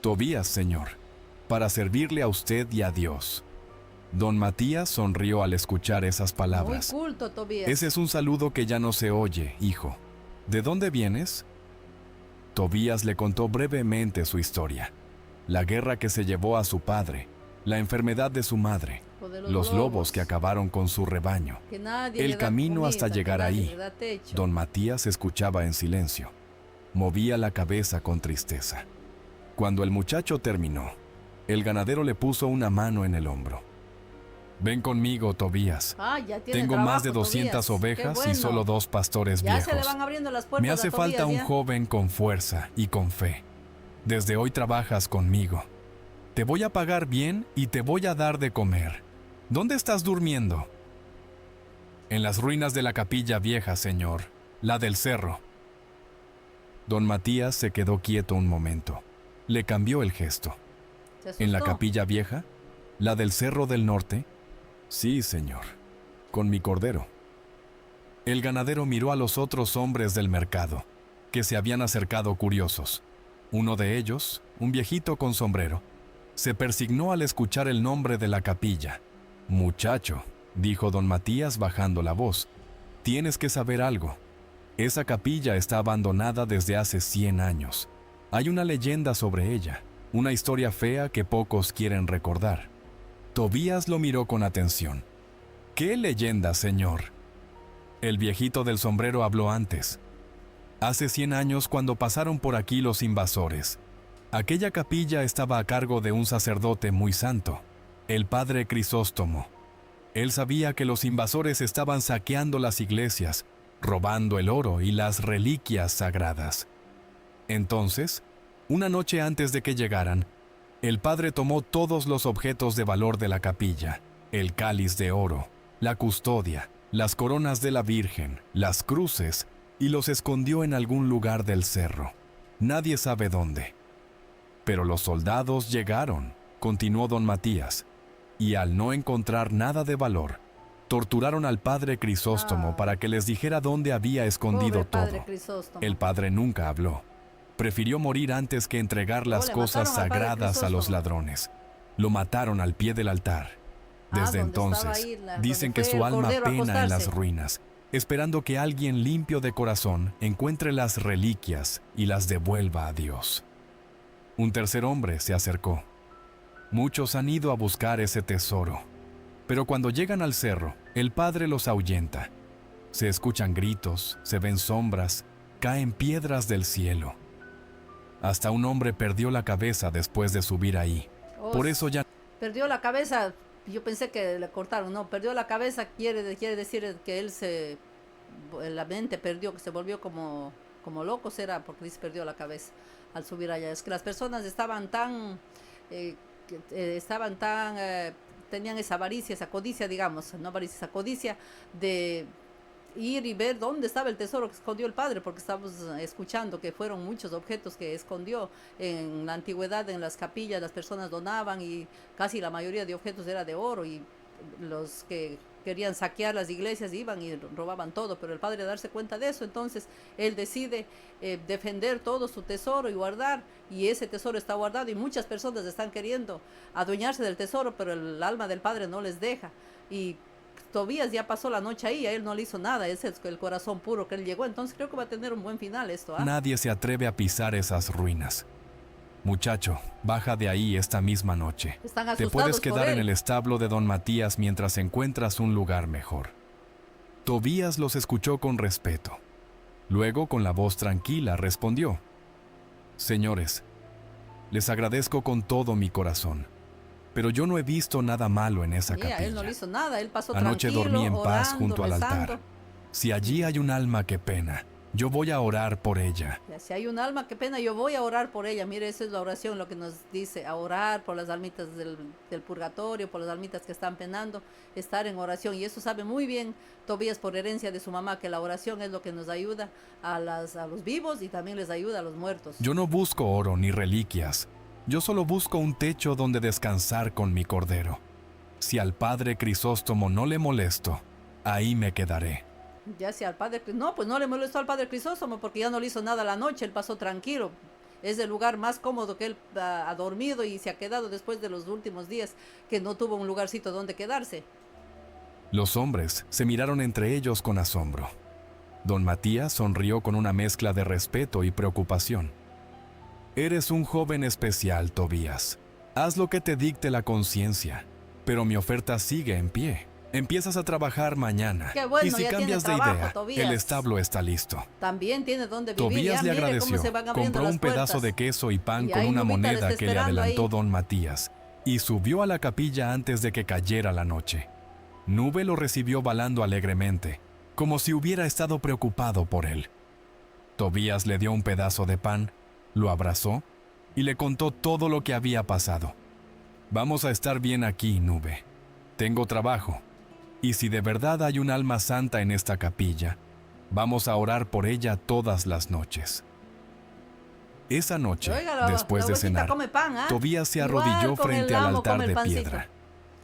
Tobías, señor, para servirle a usted y a Dios. Don Matías sonrió al escuchar esas palabras. Muy culto, Tobías. Ese es un saludo que ya no se oye, hijo. ¿De dónde vienes? Tobías le contó brevemente su historia. La guerra que se llevó a su padre, la enfermedad de su madre, los lobos que acabaron con su rebaño, el camino hasta llegar ahí. Don Matías escuchaba en silencio. Movía la cabeza con tristeza. Cuando el muchacho terminó, el ganadero le puso una mano en el hombro. Ven conmigo, Tobías. Tengo más de 200 Tobías. Ovejas y solo 2 pastores Ya viejos. se le van abriendo las puertas Me hace a Tobías, falta un ya. joven con fuerza y con fe. Desde hoy trabajas conmigo. Te voy a pagar bien y te voy a dar de comer. ¿Dónde estás durmiendo? En las ruinas de la capilla vieja, señor, la del cerro. Don Matías se quedó quieto un momento. Le cambió el gesto. Se asustó. ¿En la capilla vieja? ¿La del cerro del norte? Sí, señor. Con mi cordero. El ganadero miró a los otros hombres del mercado, que se habían acercado curiosos. Uno de ellos, un viejito con sombrero, se persignó al escuchar el nombre de la capilla. Muchacho, dijo don Matías bajando la voz, tienes que saber algo. Esa capilla está abandonada desde hace 100 años. Hay una leyenda sobre ella, una historia fea que pocos quieren recordar. Tobías lo miró con atención. ¿Qué leyenda, señor? El viejito del sombrero habló antes. Hace 100 años, cuando pasaron por aquí los invasores, aquella capilla estaba a cargo de un sacerdote muy santo, el padre Crisóstomo. Él sabía que los invasores estaban saqueando las iglesias, robando el oro y las reliquias sagradas. Entonces, una noche antes de que llegaran, el padre tomó todos los objetos de valor de la capilla, el cáliz de oro, la custodia, las coronas de la Virgen, las cruces, y los escondió en algún lugar del cerro. Nadie sabe dónde. Pero los soldados llegaron, continuó don Matías, y al no encontrar nada de valor, torturaron al padre Crisóstomo para que les dijera dónde había escondido todo. El padre nunca habló. Prefirió morir antes que entregar las cosas sagradas a los ladrones. Lo mataron al pie del altar. Desde entonces, dicen que su alma pena en las ruinas, esperando que alguien limpio de corazón encuentre las reliquias y las devuelva a Dios. Un tercer hombre se acercó. Muchos han ido a buscar ese tesoro, pero cuando llegan al cerro, el padre los ahuyenta. Se escuchan gritos, se ven sombras, caen piedras del cielo. Hasta un hombre perdió la cabeza después de subir ahí. Por eso ya... Perdió la cabeza, yo pensé que le cortaron, no, perdió la cabeza quiere decir que él la mente perdió, que se volvió como loco, será, porque dice perdió la cabeza al subir allá. Es que las personas estaban tan, tenían esa avaricia, esa codicia, digamos, no avaricia, esa codicia de ir y ver dónde estaba el tesoro que escondió el padre, porque estamos escuchando que fueron muchos objetos que escondió. En la antigüedad, en las capillas, las personas donaban y casi la mayoría de objetos era de oro, y los que querían saquear las iglesias iban y robaban todo, pero el padre, darse cuenta de eso, entonces él decide defender todo su tesoro y guardar, y ese tesoro está guardado, y muchas personas están queriendo adueñarse del tesoro, pero el alma del padre no les deja. Y Tobías ya pasó la noche ahí, a él no le hizo nada, es el corazón puro que él llegó, entonces creo que va a tener un buen final esto. Nadie se atreve a pisar esas ruinas. Muchacho, baja de ahí esta misma noche. Te puedes quedar en el establo de don Matías mientras encuentras un lugar mejor. Tobías los escuchó con respeto. Luego, con la voz tranquila, respondió: Señores, les agradezco con todo mi corazón, pero yo no he visto nada malo en esa capilla. Él no le hizo nada, él pasó Anoche dormí en paz junto al rezando. altar. Si allí hay un alma que pena, yo voy a orar por ella. Si hay un alma que pena, yo voy a orar por ella. Mire, esa es la oración, lo que nos dice, a orar por las almitas del purgatorio, por las almitas que están penando, estar en oración. Y eso sabe muy bien Tobías por herencia de su mamá, que la oración es lo que nos ayuda a los vivos y también les ayuda a los muertos. Yo no busco oro ni reliquias. Yo solo busco un techo donde descansar con mi cordero. Si al padre Crisóstomo no le molesto, ahí me quedaré. Ya sea al padre, no, pues no le molestó al padre Crisóstomo porque ya no le hizo nada la noche, él pasó tranquilo. Es el lugar más cómodo que él ha dormido y se ha quedado después de los últimos días, que no tuvo un lugarcito donde quedarse. Los hombres se miraron entre ellos con asombro. Don Matías sonrió con una mezcla de respeto y preocupación. Eres un joven especial, Tobías. Haz lo que te dicte la conciencia, pero mi oferta sigue en pie. Empiezas a trabajar mañana. Qué bueno, y si ya cambias tiene de trabajo, idea, Tobías. el establo está listo. También tiene donde vivir. Tobías le Mire cómo agradeció, se van abriendo compró las un pedazo puertas. de queso y pan Y con ahí una Nubita le moneda está que le esperando adelantó ahí. don Matías y subió a la capilla antes de que cayera la noche. Nube lo recibió balando alegremente, como si hubiera estado preocupado por él. Tobías le dio un pedazo de pan, lo abrazó y le contó todo lo que había pasado. Vamos a estar bien aquí, Nube. Tengo trabajo. Y si de verdad hay un alma santa en esta capilla, vamos a orar por ella todas las noches. Esa noche, Oiga, después la de abuelita cenar, come pan, ¿ah? Tobías se Igual arrodilló con frente el al amo altar come el de pancito. piedra.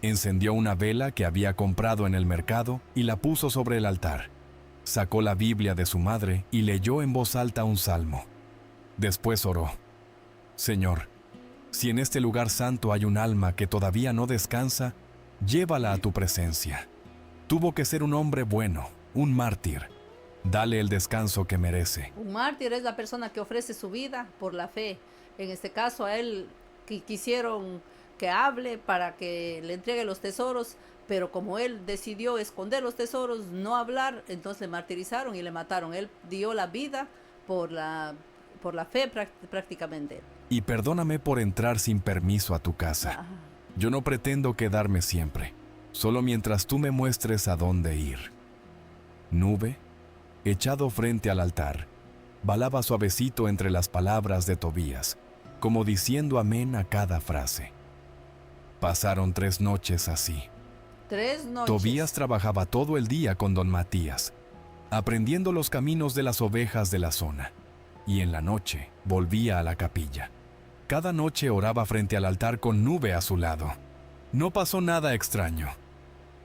Encendió una vela que había comprado en el mercado y la puso sobre el altar. Sacó la Biblia de su madre y leyó en voz alta un salmo. Después oró. Señor, si en este lugar santo hay un alma que todavía no descansa, llévala a tu presencia. Tuvo que ser un hombre bueno, un mártir. Dale el descanso que merece. Un mártir es la persona que ofrece su vida por la fe. En este caso a él quisieron que hable para que le entregue los tesoros, pero como él decidió esconder los tesoros, no hablar, entonces le martirizaron y le mataron. Él dio la vida por la fe prácticamente. Y perdóname por entrar sin permiso a tu casa. Ah, Yo no pretendo quedarme siempre, solo mientras tú me muestres a dónde ir. Nube, echado frente al altar, balaba suavecito entre las palabras de Tobías, como diciendo amén a cada frase. Pasaron 3 noches así. 3 noches. Tobías trabajaba todo el día con don Matías, aprendiendo los caminos de las ovejas de la zona, y en la noche volvía a la capilla. Cada noche oraba frente al altar con Nube a su lado. No pasó nada extraño.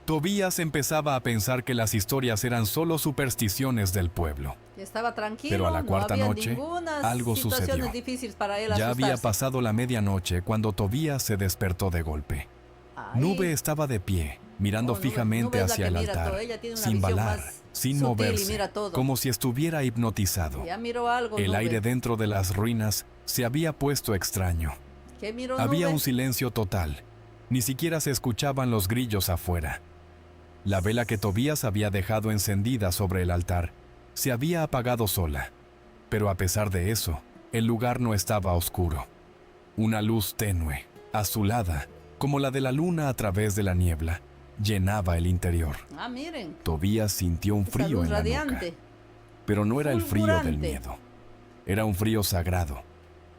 Tobías empezaba a pensar que las historias eran solo supersticiones del pueblo. Estaba tranquilo, Pero a la cuarta no había noche, ninguna algo situaciones sucedió. difíciles para él Ya había asustarse. pasado la medianoche cuando Tobías se despertó de golpe. Ay, Nube estaba de pie, mirando Nube fijamente es la hacia que el mira altar, todo. Ella tiene una sin visión balar, más sin sutil y moverse, mira todo. como si estuviera hipnotizado. Ya miró algo, El Nube. aire dentro de las ruinas se había puesto extraño. ¿Qué miró, Había Nube? un silencio total. Ni siquiera se escuchaban los grillos afuera. La vela que Tobías había dejado encendida sobre el altar se había apagado sola. Pero a pesar de eso, el lugar no estaba oscuro. Una luz tenue, azulada, como la de la luna a través de la niebla, llenaba el interior. Ah, miren. Tobías sintió un Esa frío luz en la nuca. radiante. Pero no era el frío del Fulgurante. miedo. Era un frío sagrado.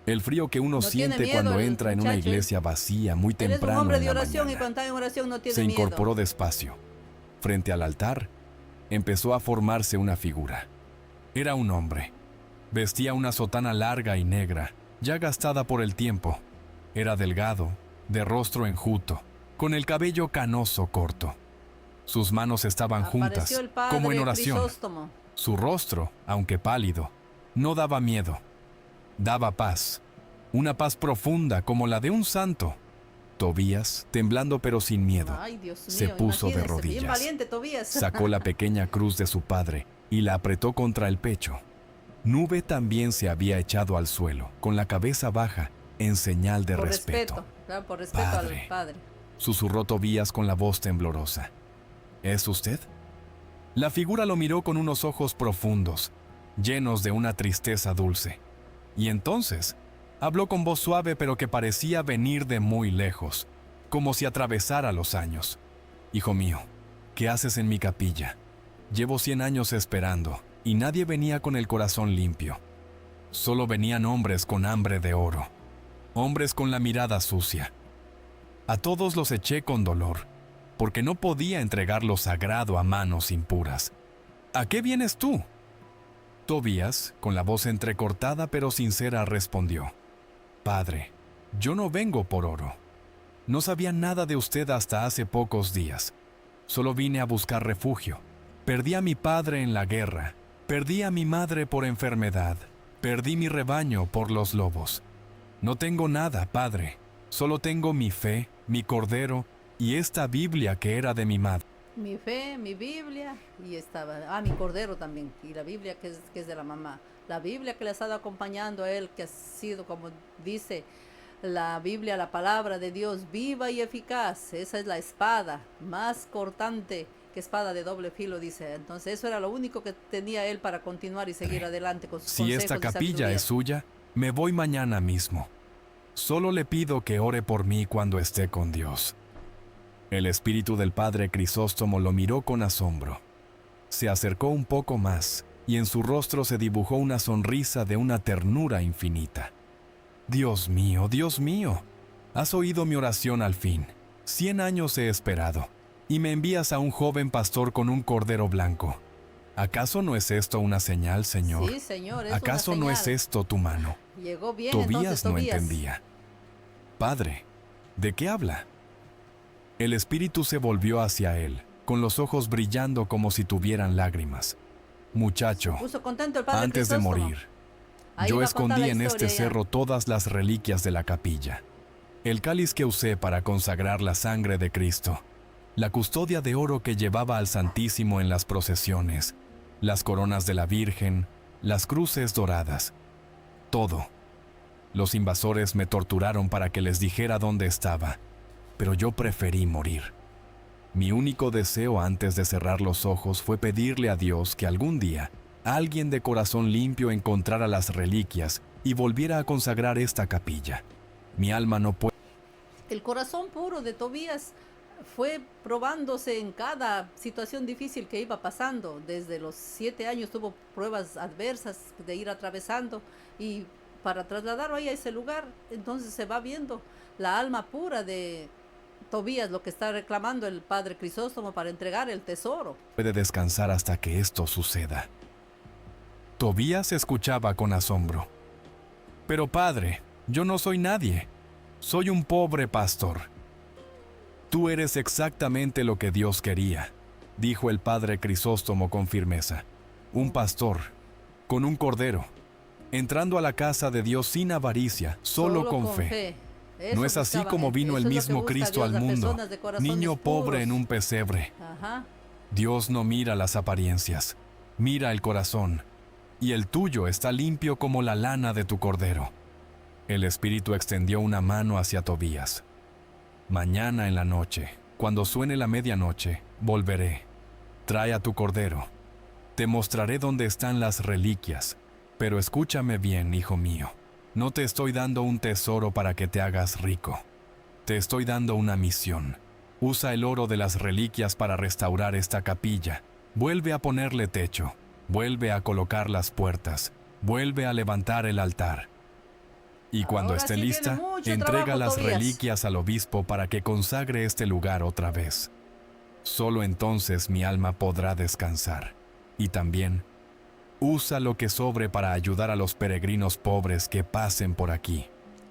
El frío que uno No tiene siente miedo cuando el entra en una muchacho. iglesia vacía muy Él es un temprano hombre en de la oración y mañana. cuando está en oración no tiene Se miedo. incorporó despacio. Frente al altar, empezó a formarse una figura. Era un hombre. Vestía una sotana larga y negra, ya gastada por el tiempo. Era delgado, de rostro enjuto, con el cabello canoso corto. Sus manos estaban juntas, Apareció el padre como en oración. Crisóstomo. Su rostro, aunque pálido, no daba miedo. Daba paz. Una paz profunda como la de un santo. Tobías, temblando pero sin miedo, Ay, Dios mío, se puso de imagínense, bien rodillas. valiente Tobías. Sacó la pequeña cruz de su padre y la apretó contra el pecho. Nube también se había echado al suelo, con la cabeza baja, en señal de por respeto. Claro, por respeto Padre. al padre. Susurró Tobías con la voz temblorosa. ¿Es usted? La figura lo miró con unos ojos profundos, llenos de una tristeza dulce. Y entonces habló con voz suave pero que parecía venir de muy lejos, como si atravesara los años. Hijo mío, ¿qué haces en mi capilla? Llevo 100 años esperando, y nadie venía con el corazón limpio. Solo venían hombres con hambre de oro, hombres con la mirada sucia. A todos los eché con dolor, porque no podía entregar lo sagrado a manos impuras. ¿A qué vienes tú? Tobías, con la voz entrecortada pero sincera, respondió: Padre, yo no vengo por oro. No sabía nada de usted hasta hace pocos días. Solo vine a buscar refugio. Perdí a mi padre en la guerra. Perdí a mi madre por enfermedad. Perdí mi rebaño por los lobos. No tengo nada, Padre. Solo tengo mi fe, mi cordero y esta Biblia que era de mi madre. Mi fe, mi Biblia y estaba, mi cordero también, y la Biblia que es de la mamá. La Biblia que le ha estado acompañando a él, que ha sido, como dice la Biblia, la palabra de Dios, viva y eficaz. Esa es la espada, más cortante que espada de doble filo, dice. Entonces eso era lo único que tenía él para continuar y seguir adelante con sus Si consejos esta y capilla sabiduría. es suya, me voy mañana mismo. Solo le pido que ore por mí cuando esté con Dios. El espíritu del padre Crisóstomo lo miró con asombro. Se acercó un poco más y en su rostro se dibujó una sonrisa de una ternura infinita. Dios mío, has oído mi oración al fin. 100 años he esperado, y me envías a un joven pastor con un cordero blanco. ¿Acaso no es esto una señal, Señor? Sí, Señor, es ¿Acaso una no señal. es esto tu mano? Llegó bien, Tobías entonces, no Tobías. entendía. Padre, ¿de qué habla? El espíritu se volvió hacia él, con los ojos brillando como si tuvieran lágrimas. Muchacho, Puso contento el padre antes de Crisóstomo. morir, Ahí yo va a contar escondí la en historia este ya. cerro todas las reliquias de la capilla. El cáliz que usé para consagrar la sangre de Cristo, la custodia de oro que llevaba al Santísimo en las procesiones, las coronas de la Virgen, las cruces doradas, todo. Los invasores me torturaron para que les dijera dónde estaba, pero yo preferí morir. Mi único deseo antes de cerrar los ojos fue pedirle a Dios que algún día alguien de corazón limpio encontrara las reliquias y volviera a consagrar esta capilla. Mi alma no puede... El corazón puro de Tobías fue probándose en cada situación difícil que iba pasando. Desde los 7 años tuvo pruebas adversas de ir atravesando, y para trasladarlo ahí a ese lugar, entonces se va viendo la alma pura de Tobías, lo que está reclamando el padre Crisóstomo para entregar el tesoro. descansar hasta que esto suceda. Tobías escuchaba con asombro. Pero padre, yo no soy nadie. Soy un pobre pastor. Tú eres exactamente lo que Dios quería, dijo el padre Crisóstomo con firmeza. Un pastor, con un cordero, entrando a la casa de Dios sin avaricia, solo con fe. Eso No es así buscaba, como vino eso el es lo que mismo busca Cristo Dios, al a mundo, personas de corazones niño pobre puros. en un pesebre. Ajá. Dios no mira las apariencias, mira el corazón, y el tuyo está limpio como la lana de tu cordero. El espíritu extendió una mano hacia Tobías. Mañana en la noche, cuando suene la medianoche, volveré. Trae a tu cordero. Te mostraré dónde están las reliquias. Pero escúchame bien, hijo mío. No te estoy dando un tesoro para que te hagas rico. Te estoy dando una misión. Usa el oro de las reliquias para restaurar esta capilla. Vuelve a ponerle techo. Vuelve a colocar las puertas. Vuelve a levantar el altar. Y cuando Ahora esté sí tiene lista, mucho entrega trabajo, las Tobías. reliquias al obispo para que consagre este lugar otra vez. Solo entonces mi alma podrá descansar. Y también, usa lo que sobre para ayudar a los peregrinos pobres que pasen por aquí.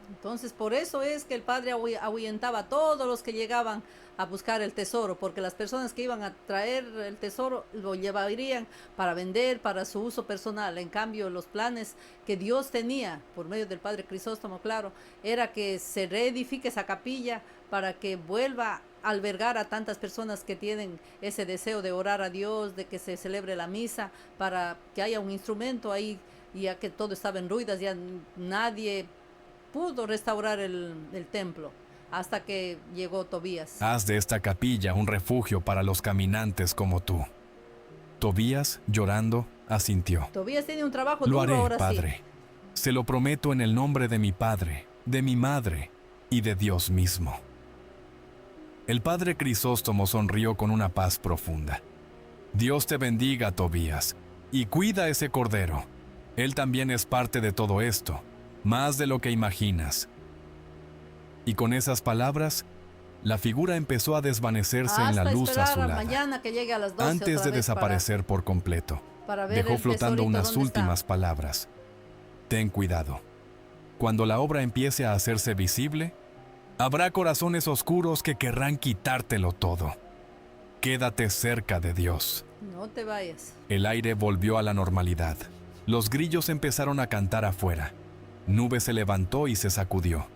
Entonces, por eso es que el padre ahuyentaba a todos los que llegaban a buscar el tesoro, porque las personas que iban a traer el tesoro lo llevarían para vender, para su uso personal. En cambio, los planes que Dios tenía, por medio del padre Crisóstomo, claro, era que se reedifique esa capilla para que vuelva a albergar a tantas personas que tienen ese deseo de orar a Dios, de que se celebre la misa, para que haya un instrumento ahí, ya que todo estaba en ruinas, ya nadie pudo restaurar el templo hasta que llegó Tobías. Haz de esta capilla un refugio para los caminantes como tú. Tobías, llorando, asintió. Tobías tiene un trabajo Lo duro haré, ahora Padre. sí. Se lo prometo en el nombre de mi Padre, de mi Madre y de Dios mismo. El padre Crisóstomo sonrió con una paz profunda. Dios te bendiga, Tobías, y cuida ese cordero. Él también es parte de todo esto, más de lo que imaginas. Y con esas palabras, la figura empezó a desvanecerse en la Hasta luz esperar a azulada. mañana que llegue a las 12 Antes otra de vez desaparecer por completo, para ver dejó el flotando tesorito unas dónde últimas está. palabras. Ten cuidado. Cuando la obra empiece a hacerse visible, habrá corazones oscuros que querrán quitártelo todo. Quédate cerca de Dios. No te vayas. El aire volvió a la normalidad. Los grillos empezaron a cantar afuera. Nube se levantó y se sacudió.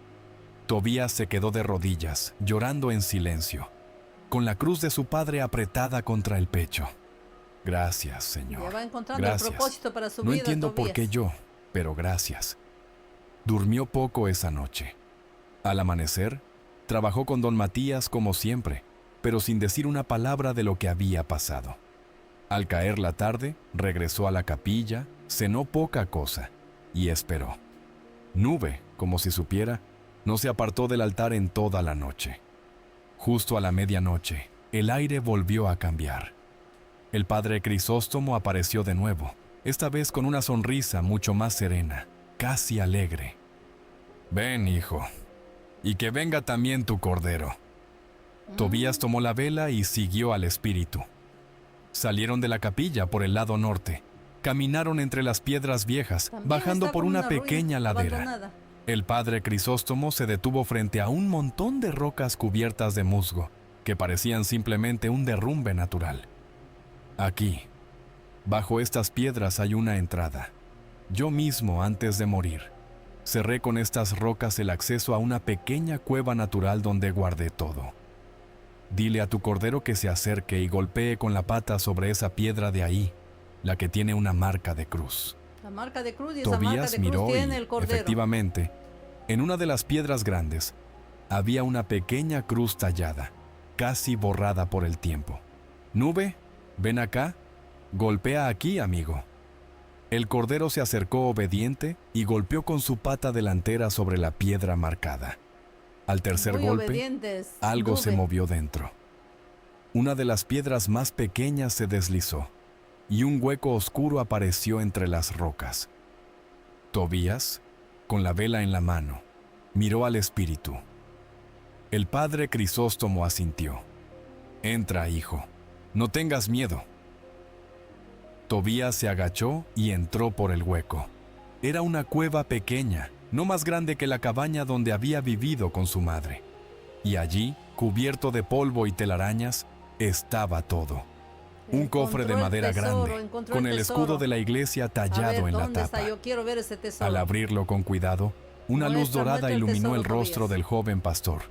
Tobías se quedó de rodillas, llorando en silencio, con la cruz de su padre apretada contra el pecho. Gracias, Señor. Ya va encontrando Gracias. el propósito para su No vida, entiendo por qué Tobías. yo, pero gracias. Durmió poco esa noche. Al amanecer, trabajó con don Matías como siempre, pero sin decir una palabra de lo que había pasado. Al caer la tarde, regresó a la capilla, cenó poca cosa y esperó. Nube, como si supiera, no se apartó del altar en toda la noche. Justo a la medianoche, el aire volvió a cambiar. El padre Crisóstomo apareció de nuevo, esta vez con una sonrisa mucho más serena, casi alegre. Ven, hijo, y que venga también tu cordero. Tobías tomó la vela y siguió al espíritu. Salieron de la capilla por el lado norte, caminaron entre las piedras viejas, También bajando está por como una ruina pequeña ladera. abandonada. El padre Crisóstomo se detuvo frente a un montón de rocas cubiertas de musgo, que parecían simplemente un derrumbe natural. Aquí, bajo estas piedras hay una entrada. Yo mismo, antes de morir, cerré con estas rocas el acceso a una pequeña cueva natural donde guardé todo. Dile a tu cordero que se acerque y golpee con la pata sobre esa piedra de ahí, la que tiene una marca de cruz. La marca de cruz y esa marca Tobías de cruz miró y, tiene el cordero. efectivamente, en una de las piedras grandes, había una pequeña cruz tallada, casi borrada por el tiempo. Nube, ven acá, golpea aquí, amigo. El cordero se acercó obediente y golpeó con su pata delantera sobre la piedra marcada. Al tercer Muy golpe, obedientes, algo se Nube. movió dentro. Una de las piedras más pequeñas se deslizó y un hueco oscuro apareció entre las rocas. Tobías, con la vela en la mano, miró al espíritu. El padre Crisóstomo asintió. Entra, hijo, no tengas miedo. Tobías se agachó y entró por el hueco. Era una cueva pequeña, no más grande que la cabaña donde había vivido con su madre. Y allí, cubierto de polvo y telarañas, estaba todo. Un cofre de Encontró el madera tesoro, grande, encontró con el el tesoro. escudo de la iglesia A tallado ver, en la ¿dónde tapa. está? Yo quiero ver ese tesoro. Al abrirlo con cuidado, una luz Muestra, dorada muestra el iluminó tesoro, el rostro Tobías. del joven pastor.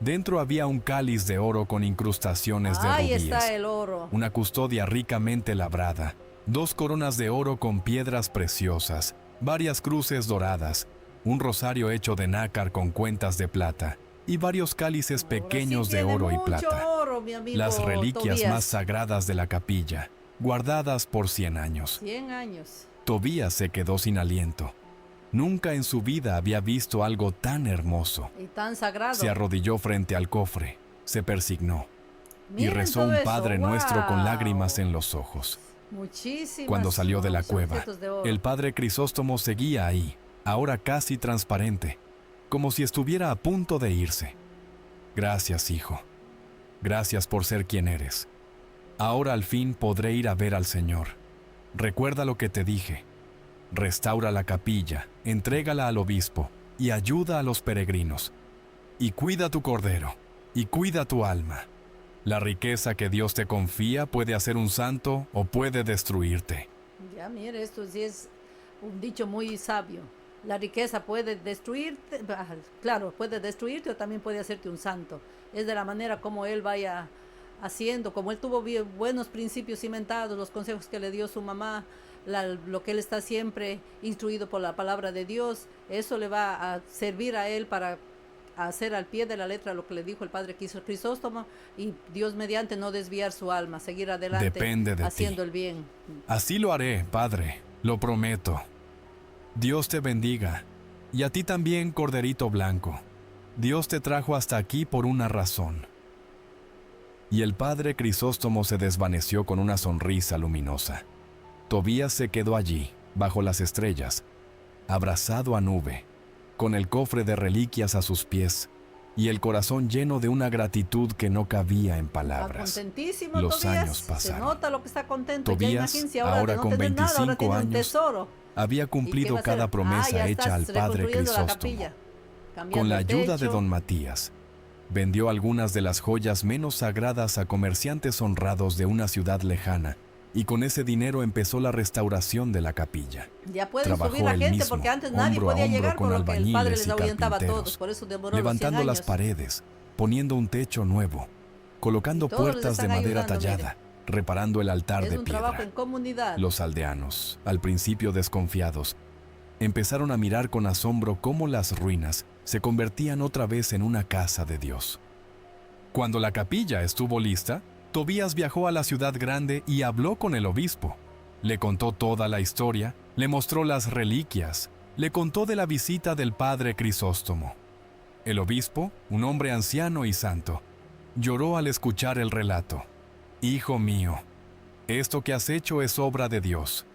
Dentro había un cáliz de oro con incrustaciones de Ahí rubíes, está el oro. una custodia ricamente labrada, 2 coronas de oro con piedras preciosas, varias cruces doradas, un rosario hecho de nácar con cuentas de plata y varios cálices pequeños Ahora sí de tiene oro y mucho plata. oro, mi amigo Las reliquias Tobías. más sagradas de la capilla, guardadas por 100 años. 100 años. Tobías se quedó sin aliento. Nunca en su vida había visto algo tan hermoso. Y tan sagrado. Se arrodilló frente al cofre, se persignó y Miren rezó todo un eso, Padre Nuestro con ¡guau! lágrimas en los ojos. Muchísimas. Cuando salió de la cueva, objetos de oro. el padre Crisóstomo seguía ahí, ahora casi transparente, como si estuviera a punto de irse. Gracias, hijo. Gracias por ser quien eres. Ahora al fin podré ir a ver al Señor. Recuerda lo que te dije. Restaura la capilla, entrégala al obispo y ayuda a los peregrinos. Y cuida tu cordero, y cuida tu alma. La riqueza que Dios te confía puede hacer un santo o puede destruirte. Ya, mire, esto sí es un dicho muy sabio. La riqueza puede destruirte, claro, puede destruirte o también puede hacerte un santo. Es de la manera como él vaya haciendo, como él tuvo buenos principios cimentados, los consejos que le dio su mamá, lo que él está siempre instruido por la palabra de Dios, eso le va a servir a él para hacer al pie de la letra lo que le dijo el padre Crisóstomo y Dios mediante no desviar su alma, seguir adelante Depende de haciendo ti. el bien. Así lo haré, Padre, lo prometo. Dios te bendiga, y a ti también, Corderito Blanco. Dios te trajo hasta aquí por una razón. Y el padre Crisóstomo se desvaneció con una sonrisa luminosa. Tobías se quedó allí, bajo las estrellas, abrazado a Nube, con el cofre de reliquias a sus pies y el corazón lleno de una gratitud que no cabía en Está palabras. contentísimo, Los Tobías. años pasaron. Se nota lo que está contento. Tobías, Ya imagínense ahora, ahora de no con tener nada, ahora 25 tiene un años, tesoro. Había ¿Y qué cumplido va a hacer? cada promesa ya hecha estás al padre reconstruyendo la Crisóstomo. capilla, cambiando Con la el ayuda de techo. don Matías, vendió algunas de las joyas menos sagradas a comerciantes honrados de una ciudad lejana y con ese dinero empezó la restauración de la capilla. Ya pueden Trabajó subir la él gente mismo, porque antes nadie hombro a podía hombro llegar con por lo que el padre albañiles les y ahuyentaba a todos, carpinteros, por eso demoró los 100 levantando las años. paredes, poniendo un techo nuevo, colocando Y todos les puertas de están madera ayudando, tallada, reparando el altar Es de un trabajo piedra. en comunidad. Los aldeanos, al principio desconfiados, empezaron a mirar con asombro cómo las ruinas se convertían otra vez en una casa de Dios. Cuando la capilla estuvo lista, Tobías viajó a la ciudad grande y habló con el obispo. Le contó toda la historia, le mostró las reliquias, le contó de la visita del padre Crisóstomo. El obispo, un hombre anciano y santo, lloró al escuchar el relato. «Hijo mío, esto que has hecho es obra de Dios.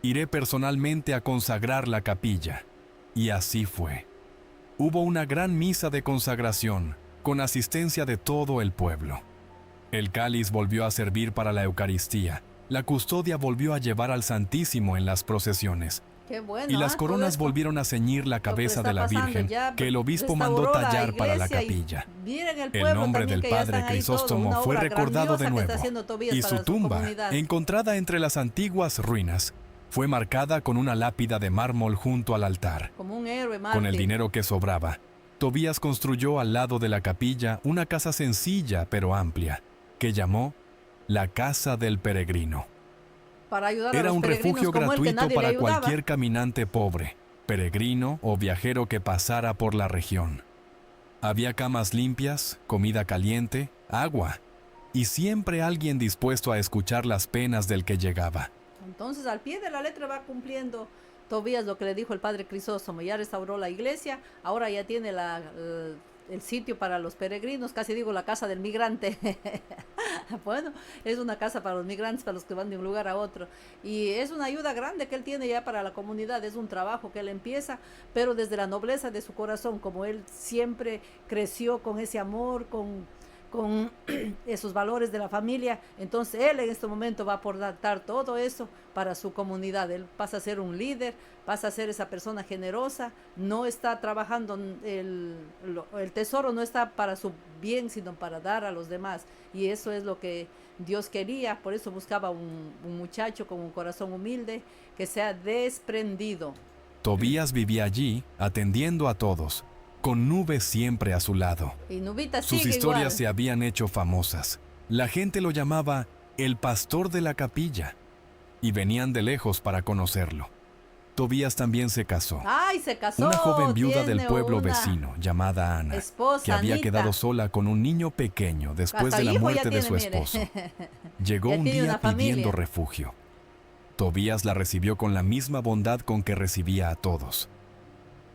Iré personalmente a consagrar la capilla». Y así fue. Hubo una gran misa de consagración, con asistencia de todo el pueblo. El cáliz volvió a servir para la Eucaristía, la custodia volvió a llevar al Santísimo en las procesiones, Qué bueno, y las todo coronas esto, volvieron a ceñir la lo que cabeza está de la pasando, Virgen ya que el obispo mandó restauró la tallar para la iglesia y capilla. miren el El pueblo nombre también, del que ya padre están ahí todo, Crisóstomo una fue obra recordado de grandiosa que está nuevo, haciendo Tobías y para su tumba, comunidad. encontrada entre las antiguas ruinas, fue marcada con una lápida de mármol junto al altar. Como un héroe Con el mártir. dinero que sobraba, Tobías construyó al lado de la capilla una casa sencilla pero amplia, que llamó la Casa del Peregrino. Para ayudar a Era los un peregrinos refugio como él, que gratuito nadie le para ayudaba. cualquier caminante pobre, peregrino o viajero que pasara por la región. Había camas limpias, comida caliente, agua, y siempre alguien dispuesto a escuchar las penas del que llegaba. Entonces, al pie de la letra va cumpliendo Tobías lo que le dijo el padre Crisóstomo. Ya restauró la iglesia, ahora ya tiene el sitio para los peregrinos, casi digo la casa del migrante. Bueno, es una casa para los migrantes, para los que van de un lugar a otro. Y es una ayuda grande que él tiene ya para la comunidad, es un trabajo que él empieza, pero desde la nobleza de su corazón, como él siempre creció con ese amor, con esos valores de la familia, entonces él en este momento va a aportar todo eso para su comunidad. Él pasa a ser un líder, pasa a ser esa persona generosa, no está trabajando, el tesoro no está para su bien, sino para dar a los demás, y eso es lo que Dios quería. Por eso buscaba un muchacho con un corazón humilde, que sea desprendido. Tobías vivía allí, atendiendo a todos, con Nube siempre a su lado. Y Nubita Sus sigue historias igual. se habían hecho famosas. La gente lo llamaba el pastor de la capilla, y venían de lejos para conocerlo. Tobías también se casó. ¡Ay, se casó! Una joven viuda del Tiene pueblo una vecino, llamada Ana, esposa, que había Anita. quedado sola con un niño pequeño después Hasta de la hijo muerte ya de tiene, su mire. esposo. Llegó Ya un tiene día una familia. pidiendo refugio. Tobías la recibió con la misma bondad con que recibía a todos.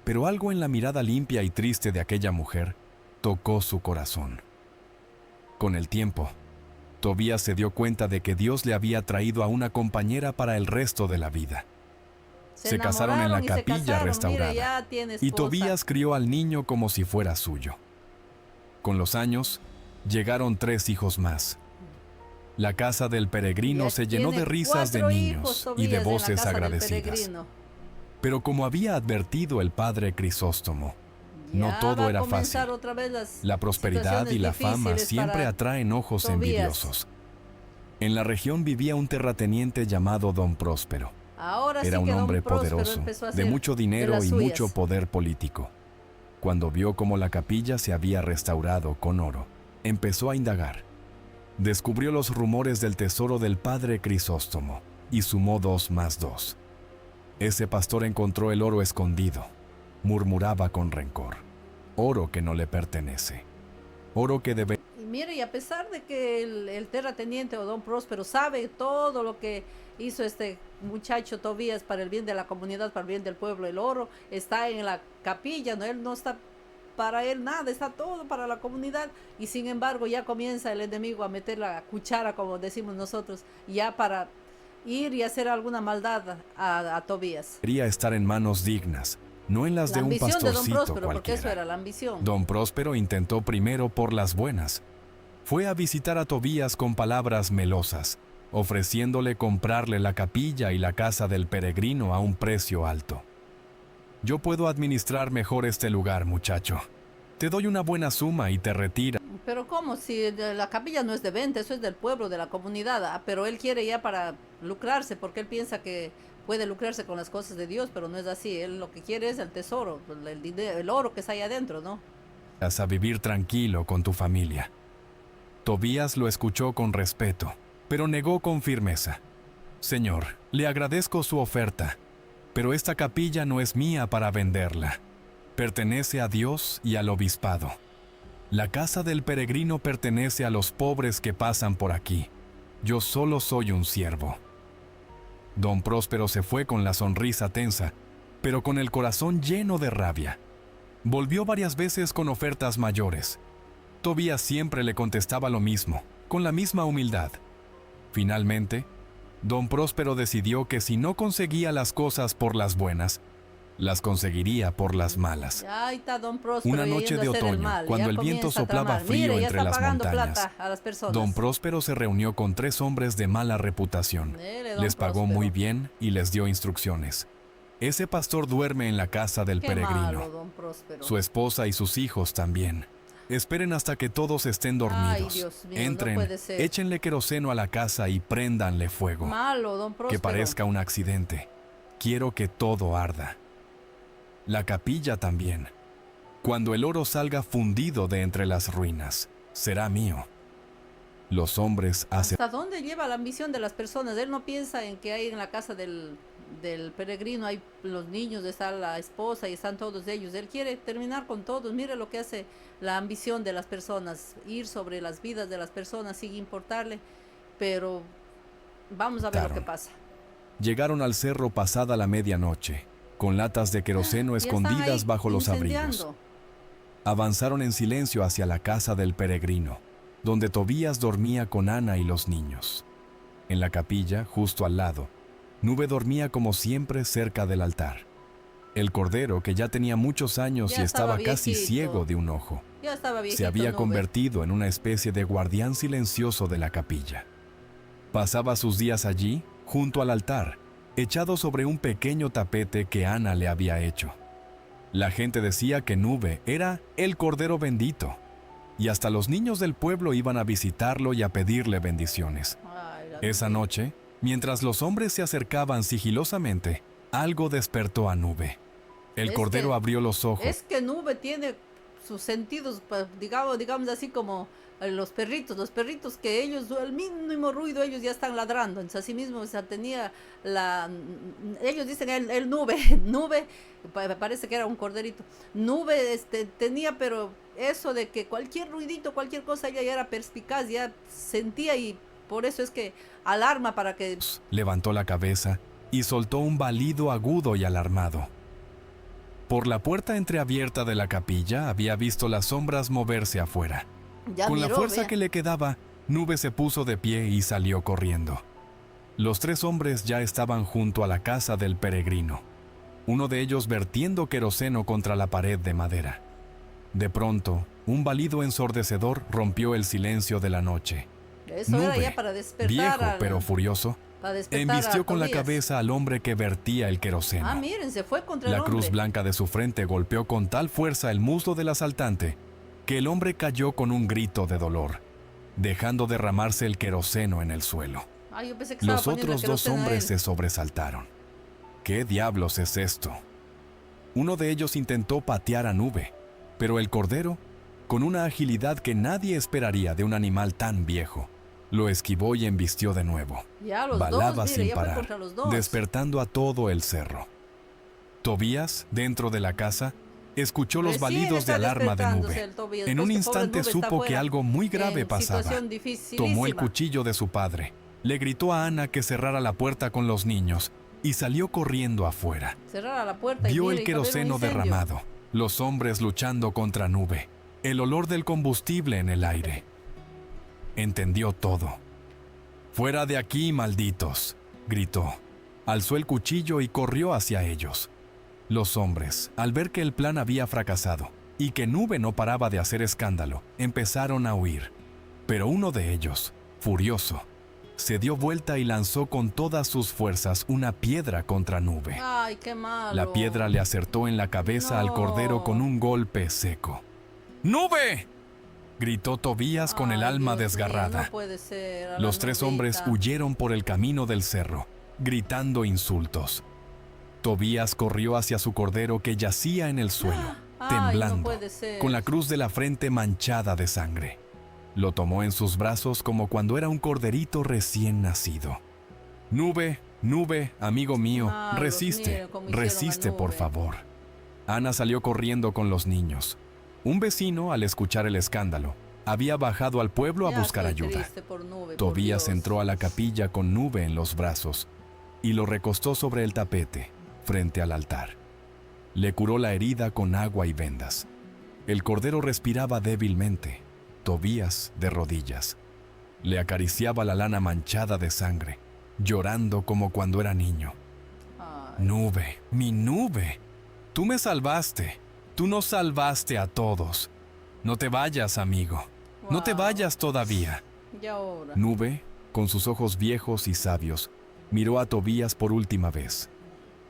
Pero algo en la mirada limpia y triste de aquella mujer tocó su corazón. Con el tiempo, Tobías se dio cuenta de que Dios le había traído a una compañera para el resto de la vida. Se casaron en la enamoraron y se capilla casaron. restaurada, Mire, ya tiene y esposa. Tobías crió al niño como si fuera suyo. Con los años, llegaron 3 hijos más. La casa del peregrino Ya se llenó de tiene risas de 4 niños hijos, y Tobías, de en la voces casa del agradecidas. peregrino. Pero como había advertido el padre Crisóstomo, no Ya todo va a era comenzar fácil. otra vez las La prosperidad y la situaciones fama difíciles siempre para atraen ojos Tobías. envidiosos. En la región vivía un terrateniente llamado Don Próspero. Ahora sí Era un que don hombre Próspero poderoso, empezó a de hacer mucho dinero las y suyas. mucho poder político. Cuando vio cómo la capilla se había restaurado con oro, empezó a indagar. Descubrió los rumores del tesoro del padre Crisóstomo y sumó 2 más 2. Ese pastor encontró el oro escondido. Murmuraba con rencor. Oro que no le pertenece. Oro que debe... Y mire, y a pesar de que el terrateniente o don Próspero sabe todo lo que hizo este muchacho Tobías para el bien de la comunidad, para el bien del pueblo, el oro está en la capilla, no, él no está para él nada, está todo para la comunidad, y sin embargo ya comienza el enemigo a meter la cuchara, como decimos nosotros, ya para ir y hacer alguna maldad a Tobías. Quería estar en manos dignas, no en las La de un ambición de don pastorcito Próspero, porque eso cualquiera. era la ambición. Don Próspero intentó primero por las buenas. Fue a visitar a Tobías con palabras melosas, ofreciéndole comprarle la capilla y la casa del peregrino a un precio alto. Yo puedo administrar mejor este lugar, muchacho. Te doy una buena suma y te retira. Pero ¿cómo? Si la capilla no es de venta, eso es del pueblo, de la comunidad. Pero él quiere ya para lucrarse, porque él piensa que puede lucrarse con las cosas de Dios, pero no es así. Él lo que quiere es el tesoro, el dinero, el oro que está ahí adentro, ¿no? A vivir tranquilo con tu familia. Tobías lo escuchó con respeto, pero negó con firmeza. Señor, le agradezco su oferta, pero esta capilla no es mía para venderla. Pertenece a Dios y al obispado. La casa del peregrino pertenece a los pobres que pasan por aquí. Yo solo soy un siervo. Don Próspero se fue con la sonrisa tensa, pero con el corazón lleno de rabia. Volvió varias veces con ofertas mayores. Tobías siempre le contestaba lo mismo, con la misma humildad. Finalmente, Don Próspero decidió que si no conseguía las cosas por las buenas, las conseguiría por las malas. Ya ahí está Don Próspero. Una noche de otoño, cuando el viento soplaba frío entre las montañas, Don Próspero se reunió con 3 hombres de mala reputación. Les pagó muy bien y les dio instrucciones. Ese pastor duerme en la casa del peregrino. Su esposa y sus hijos también. Esperen hasta que todos estén dormidos. Ay, Dios mío, entren, no puede ser. échenle queroseno a la casa y préndanle fuego. Malo, Don Próspero. Que parezca un accidente. Quiero que todo arda. La capilla también. Cuando el oro salga fundido de entre las ruinas, será mío. Los hombres hacen... ¿Hasta dónde lleva la ambición de las personas? Él no piensa en que hay en la casa del peregrino, hay los niños, está la esposa y están todos ellos. Él quiere terminar con todos. Mire lo que hace la ambición de las personas, ir sobre las vidas de las personas sin importarle. Pero vamos a ver lo que pasa. Llegaron al cerro pasada la medianoche, con latas de queroseno escondidas bajo los abrigos. Avanzaron en silencio hacia la casa del peregrino, donde Tobías dormía con Ana y los niños. En la capilla, justo al lado, Nube dormía como siempre cerca del altar. El cordero, que ya tenía muchos años y estaba casi ciego de un ojo, se había convertido en una especie de guardián silencioso de la capilla. Pasaba sus días allí, junto al altar, echado sobre un pequeño tapete que Ana le había hecho. La gente decía que Nube era el Cordero bendito, y hasta los niños del pueblo iban a visitarlo y a pedirle bendiciones. Esa noche, mientras los hombres se acercaban sigilosamente, algo despertó a Nube. El Cordero abrió los ojos. Es que Nube tiene sus sentidos, digamos así como los perritos que ellos, el mínimo ruido, ellos ya están ladrando. Entonces, así mismo, o sea, tenía ellos dicen el Nube, parece que era un corderito. Nube tenía, pero eso de que cualquier ruidito, cualquier cosa, ella ya era perspicaz, ya sentía, y por eso es que alarma para que... Levantó la cabeza y soltó un balido agudo y alarmado. Por la puerta entreabierta de la capilla había visto las sombras moverse afuera. Con la fuerza que le quedaba, Nube se puso de pie y salió corriendo. Los 3 hombres ya estaban junto a la casa del peregrino, uno de ellos vertiendo queroseno contra la pared de madera. De pronto, un balido ensordecedor rompió el silencio de la noche. Eso Nube, era ya para despertar, viejo pero furioso, embistió con la cabeza al hombre que vertía el queroseno. Miren, se fue contra el La hombre. cruz blanca de su frente golpeó con tal fuerza el muslo del asaltante que el hombre cayó con un grito de dolor, dejando derramarse el queroseno en el suelo. Yo pensé que Los otros 2 hombres se sobresaltaron. ¿Qué diablos es esto? Uno de ellos intentó patear a Nube, pero el Cordero, con una agilidad que nadie esperaría de un animal tan viejo, lo esquivó y embistió de nuevo. Balaba sin parar, despertando a todo el cerro. Tobías, dentro de la casa, escuchó los balidos de alarma de Nube. En un instante supo que algo muy grave pasaba. Tomó el cuchillo de su padre, le gritó a Ana que cerrara la puerta con los niños y salió corriendo afuera. Vio el queroseno derramado, los hombres luchando contra Nube, el olor del combustible en el aire. Entendió todo. «¡Fuera de aquí, malditos!», gritó. Alzó el cuchillo y corrió hacia ellos. Los hombres, al ver que el plan había fracasado y que Nube no paraba de hacer escándalo, empezaron a huir. Pero uno de ellos, furioso, se dio vuelta y lanzó con todas sus fuerzas una piedra contra Nube. ¡Ay, qué malo! La piedra le acertó en la cabeza al Cordero con un golpe seco. «¡Nube!», gritó Tobías con el Ay, alma Dios mío, desgarrada. no puede ser, a la Los tres hombres Nubita. huyeron por el camino del cerro, gritando insultos. Tobías corrió hacia su cordero que yacía en el suelo, Ay, temblando, no puede ser. con la cruz de la frente manchada de sangre. Lo tomó en sus brazos como cuando era un corderito recién nacido. Nube, Nube, amigo mío, Ah, los resiste, míos, como hicieron a resiste por Nube. favor. Ana salió corriendo con los niños. Un vecino, al escuchar el escándalo, había bajado al pueblo a Ya buscar estoy ayuda. triste por Nube, por Tobías Dios. entró a la capilla con Nube en los brazos y lo recostó sobre el tapete, frente al altar. Le curó la herida con agua y vendas. El cordero respiraba débilmente, Tobías de rodillas. Le acariciaba la lana manchada de sangre, llorando como cuando era niño. Ay, Nube, mi Nube, tú me salvaste, tú nos salvaste a todos. No te vayas, amigo, no te wow. vayas todavía. Y ahora. Nube, con sus ojos viejos y sabios, miró a Tobías por última vez.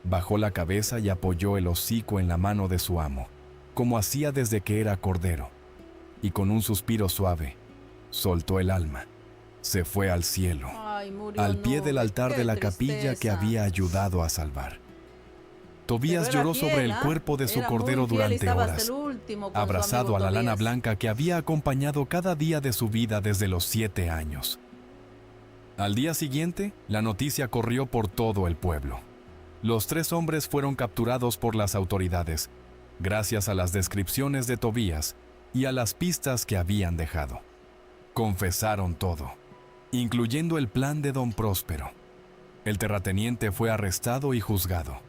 Bajó la cabeza y apoyó el hocico en la mano de su amo, como hacía desde que era cordero, y con un suspiro suave, soltó el alma. Se fue al cielo, Ay, murió al pie del Nube. altar Qué de la capilla que tristeza. había ayudado a salvar. Tobías Pero era lloró sobre fiel, el ¿ah? cuerpo de su Era muy cordero fiel y durante estaba hasta horas, el último con su abrazado amigo a la lana Tobías. blanca que había acompañado cada día de su vida desde los 7 años. Al día siguiente, la noticia corrió por todo el pueblo. Los 3 hombres fueron capturados por las autoridades, gracias a las descripciones de Tobías y a las pistas que habían dejado. Confesaron todo, incluyendo el plan de don Próspero. El terrateniente fue arrestado y juzgado.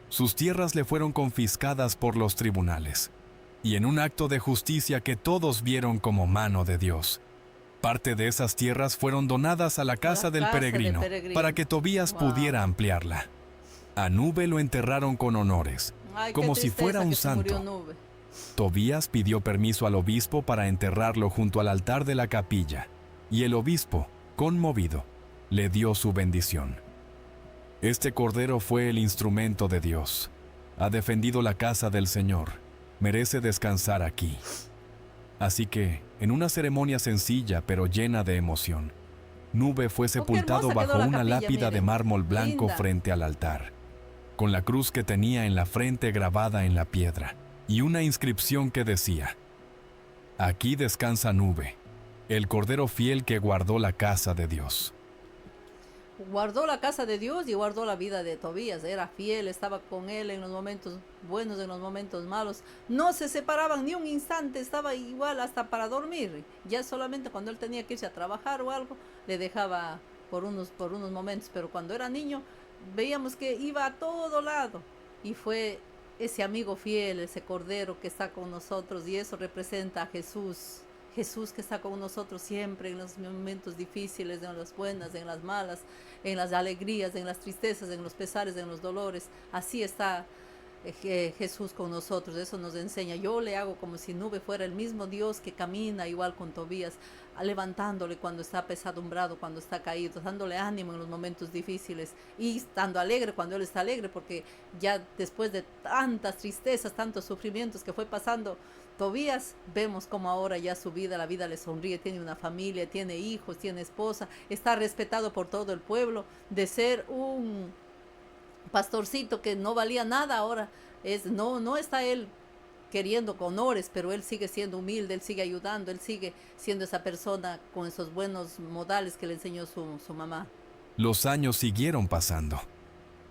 Sus tierras le fueron confiscadas por los tribunales, y en un acto de justicia que todos vieron como mano de Dios, parte de esas tierras fueron donadas a la casa del peregrino, para que Tobías Wow. pudiera ampliarla. A Nube lo enterraron con honores, Ay, qué como si tristeza fuera un que se murió santo. Nube. Tobías pidió permiso al obispo para enterrarlo junto al altar de la capilla, y el obispo, conmovido, le dio su bendición. Este cordero fue el instrumento de Dios. Ha defendido la casa del Señor. Merece descansar aquí. Así que, en una ceremonia sencilla pero llena de emoción, Nube fue sepultado hermosa quedó bajo la una capilla, lápida de miren. mármol blanco Linda. frente al altar, con la cruz que tenía en la frente grabada en la piedra, y una inscripción que decía: Aquí descansa Nube, el cordero fiel que guardó la casa de Dios. Guardó la casa de Dios y guardó la vida de Tobías. Era fiel, estaba con él en los momentos buenos, en los momentos malos. No se separaban ni un instante, estaba igual hasta para dormir. Ya solamente cuando él tenía que irse a trabajar o algo, le dejaba por unos momentos. Pero cuando era niño, veíamos que iba a todo lado. Y fue ese amigo fiel, ese cordero que está con nosotros. Y eso representa a Jesús. Jesús que está con nosotros siempre en los momentos difíciles, en las buenas, en las malas, en las alegrías, en las tristezas, en los pesares, en los dolores. Así está Jesús con nosotros. Eso nos enseña. Yo le hago como si Nube fuera el mismo Dios que camina igual con Tobías, levantándole cuando está apesadumbrado, cuando está caído, dándole ánimo en los momentos difíciles y estando alegre cuando él está alegre, porque ya después de tantas tristezas, tantos sufrimientos que fue pasando Tobías, vemos como ahora ya su vida, la vida le sonríe, tiene una familia, tiene hijos, tiene esposa, está respetado por todo el pueblo. De ser un pastorcito que no valía nada, ahora no está él queriendo honores, pero él sigue siendo humilde, él sigue ayudando, él sigue siendo esa persona con esos buenos modales que le enseñó su mamá. Los años siguieron pasando.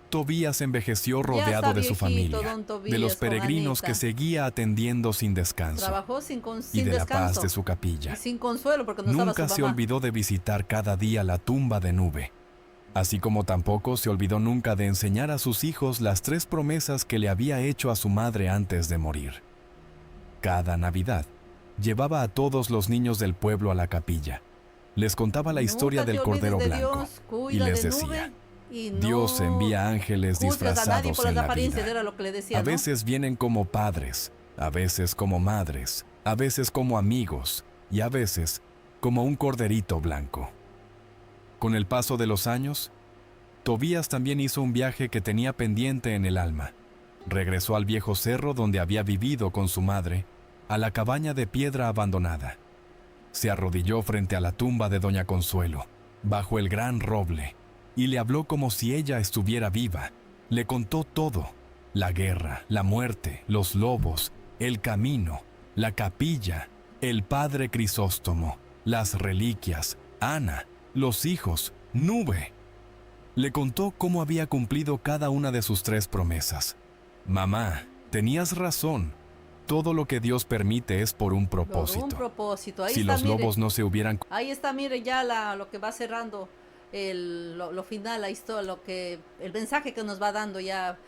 Tobías envejeció Ya rodeado está de su viejito, familia, don Tobías, de los con peregrinos Anita. que seguía atendiendo sin descanso, Trabajó sin y sin de la descanso paz de su capilla. y sin consuelo porque no estaba Nunca su se mamá. olvidó de visitar cada día la tumba de Nube, así como tampoco se olvidó nunca de enseñar a sus hijos las 3 promesas que le había hecho a su madre antes de morir. Cada Navidad, llevaba a todos los niños del pueblo a la capilla. Les contaba la historia Nunca te del olvides Cordero de Blanco Dios, y cuida les de decía: Nube y no Dios envía ángeles juzgas a nadie disfrazados por en las la apariencias, vida. era lo que le decía, A ¿no? veces vienen como padres, a veces como madres, a veces como amigos y a veces como un corderito blanco. Con el paso de los años, Tobías también hizo un viaje que tenía pendiente en el alma. Regresó al viejo cerro donde había vivido con su madre, a la cabaña de piedra abandonada. se arrodilló frente a la tumba de doña Consuelo, bajo el gran roble, y le habló como si ella estuviera viva. Le contó todo: la guerra, la muerte, los lobos, el camino, la capilla, el padre Crisóstomo, las reliquias, Ana, los hijos, Nube. Le contó cómo había cumplido cada una de sus 3 promesas. Mamá, tenías razón. Todo lo que Dios permite es por un propósito. Por un propósito. Ahí Si está, los mire. lobos no se hubieran... Ahí está, mire ya lo que va cerrando lo final, la historia, el mensaje que nos va dando ya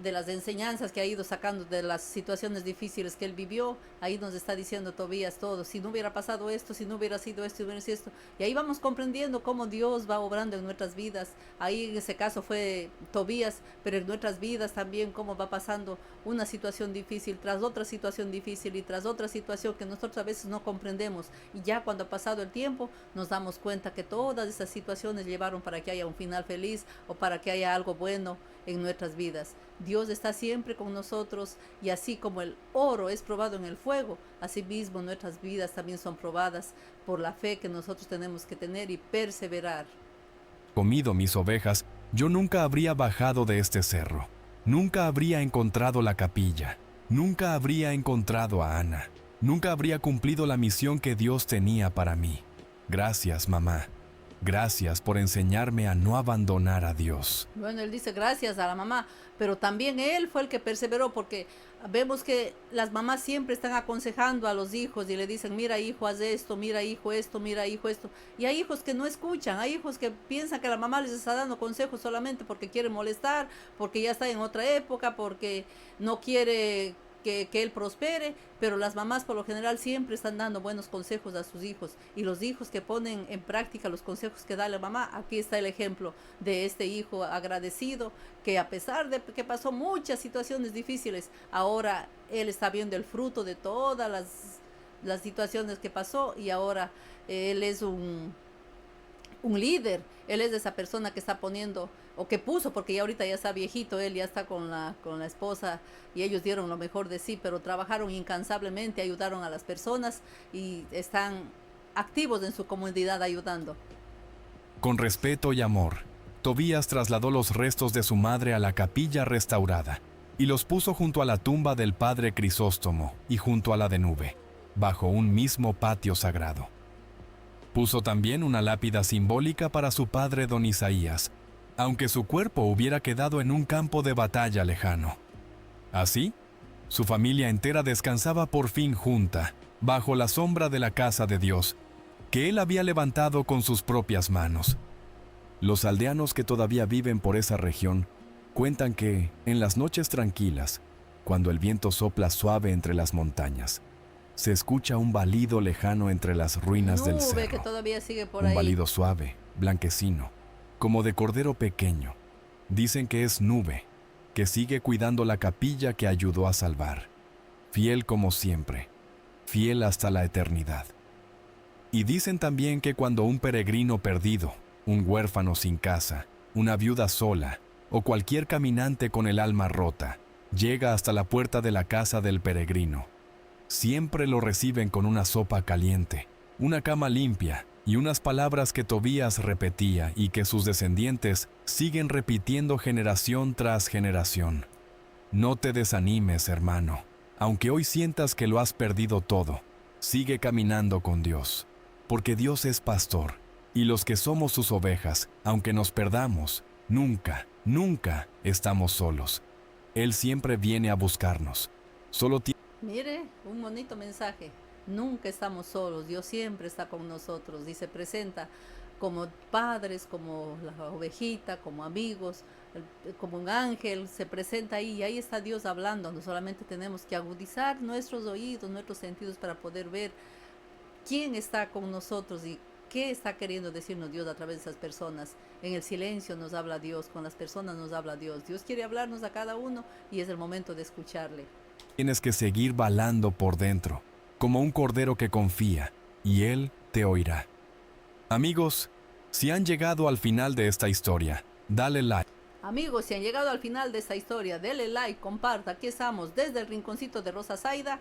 de las enseñanzas que ha ido sacando de las situaciones difíciles que él vivió. Ahí nos está diciendo Tobías todo: si no hubiera pasado esto, si no hubiera sido esto, si hubiera sido esto. Y ahí vamos comprendiendo cómo Dios va obrando en nuestras vidas. Ahí en ese caso fue Tobías, pero en nuestras vidas también cómo va pasando una situación difícil tras otra situación difícil y tras otra situación que nosotros a veces no comprendemos, y ya cuando ha pasado el tiempo nos damos cuenta que todas esas situaciones llevaron para que haya un final feliz o para que haya algo bueno en nuestras vidas. Dios está siempre con nosotros, y así como el oro es probado en el fuego, así mismo nuestras vidas también son probadas por la fe que nosotros tenemos que tener y perseverar. comido mis ovejas, yo nunca habría bajado de este cerro. Nunca habría encontrado la capilla. Nunca habría encontrado a Ana. Nunca habría cumplido la misión que Dios tenía para mí. Gracias, mamá. Gracias por enseñarme a no abandonar a Dios. Bueno, él dice gracias a la mamá, pero también él fue el que perseveró, porque vemos que las mamás siempre están aconsejando a los hijos y le dicen: mira hijo, haz esto, mira hijo esto, mira hijo esto. Y hay hijos que no escuchan, hay hijos que piensan que la mamá les está dando consejos solamente porque quiere molestar, porque ya está en otra época, porque no quiere que él prospere. Pero las mamás por lo general siempre están dando buenos consejos a sus hijos, y los hijos que ponen en práctica los consejos que da la mamá. Aquí está el ejemplo de este hijo agradecido, que a pesar de que pasó muchas situaciones difíciles, ahora él está viendo el fruto de todas las situaciones que pasó, y ahora él es un líder. Él es de esa persona que está poniendo, o que puso, porque ya ahorita ya está viejito, él ya está con la esposa, y ellos dieron lo mejor de sí, pero trabajaron incansablemente, ayudaron a las personas y están activos en su comunidad ayudando. Con respeto y amor, Tobías trasladó los restos de su madre a la capilla restaurada y los puso junto a la tumba del padre Crisóstomo y junto a la de Nube, bajo un mismo patio sagrado. Puso también una lápida simbólica para su padre don Isaías, aunque su cuerpo hubiera quedado en un campo de batalla lejano. Así, su familia entera descansaba por fin junta, bajo la sombra de la casa de Dios, que él había levantado con sus propias manos. Los aldeanos que todavía viven por esa región cuentan que, en las noches tranquilas, cuando el viento sopla suave entre las montañas, se escucha un balido lejano entre las ruinas del cerro. Que todavía sigue por un ahí. balido suave, blanquecino, como de cordero pequeño. Dicen que es Nube, que sigue cuidando la capilla que ayudó a salvar. Fiel como siempre, fiel hasta la eternidad. Y dicen también que cuando un peregrino perdido, un huérfano sin casa, una viuda sola, o cualquier caminante con el alma rota, llega hasta la puerta de la casa del peregrino, siempre lo reciben con una sopa caliente, una cama limpia y unas palabras que Tobías repetía y que sus descendientes siguen repitiendo generación tras generación. No te desanimes, hermano. Aunque hoy sientas que lo has perdido todo, sigue caminando con Dios, porque Dios es pastor, y los que somos sus ovejas, aunque nos perdamos, nunca, nunca estamos solos. Él siempre viene a buscarnos. Mire, un bonito mensaje. Nunca estamos solos, Dios siempre está con nosotros y se presenta como padres, como la ovejita, como amigos, como un ángel, se presenta ahí, y ahí está Dios hablando. No solamente tenemos que agudizar nuestros oídos, nuestros sentidos, para poder ver quién está con nosotros y qué está queriendo decirnos Dios a través de esas personas. En el silencio nos habla Dios, con las personas nos habla Dios. Dios quiere hablarnos a cada uno y es el momento de escucharle. Tienes que seguir balando por dentro, como un cordero que confía, y Él te oirá. Amigos, si han llegado al final de esta historia, dale like. Amigos, si han llegado al final de esta historia, denle like, comparta. Aquí estamos desde el rinconcito de Rosa Zaida.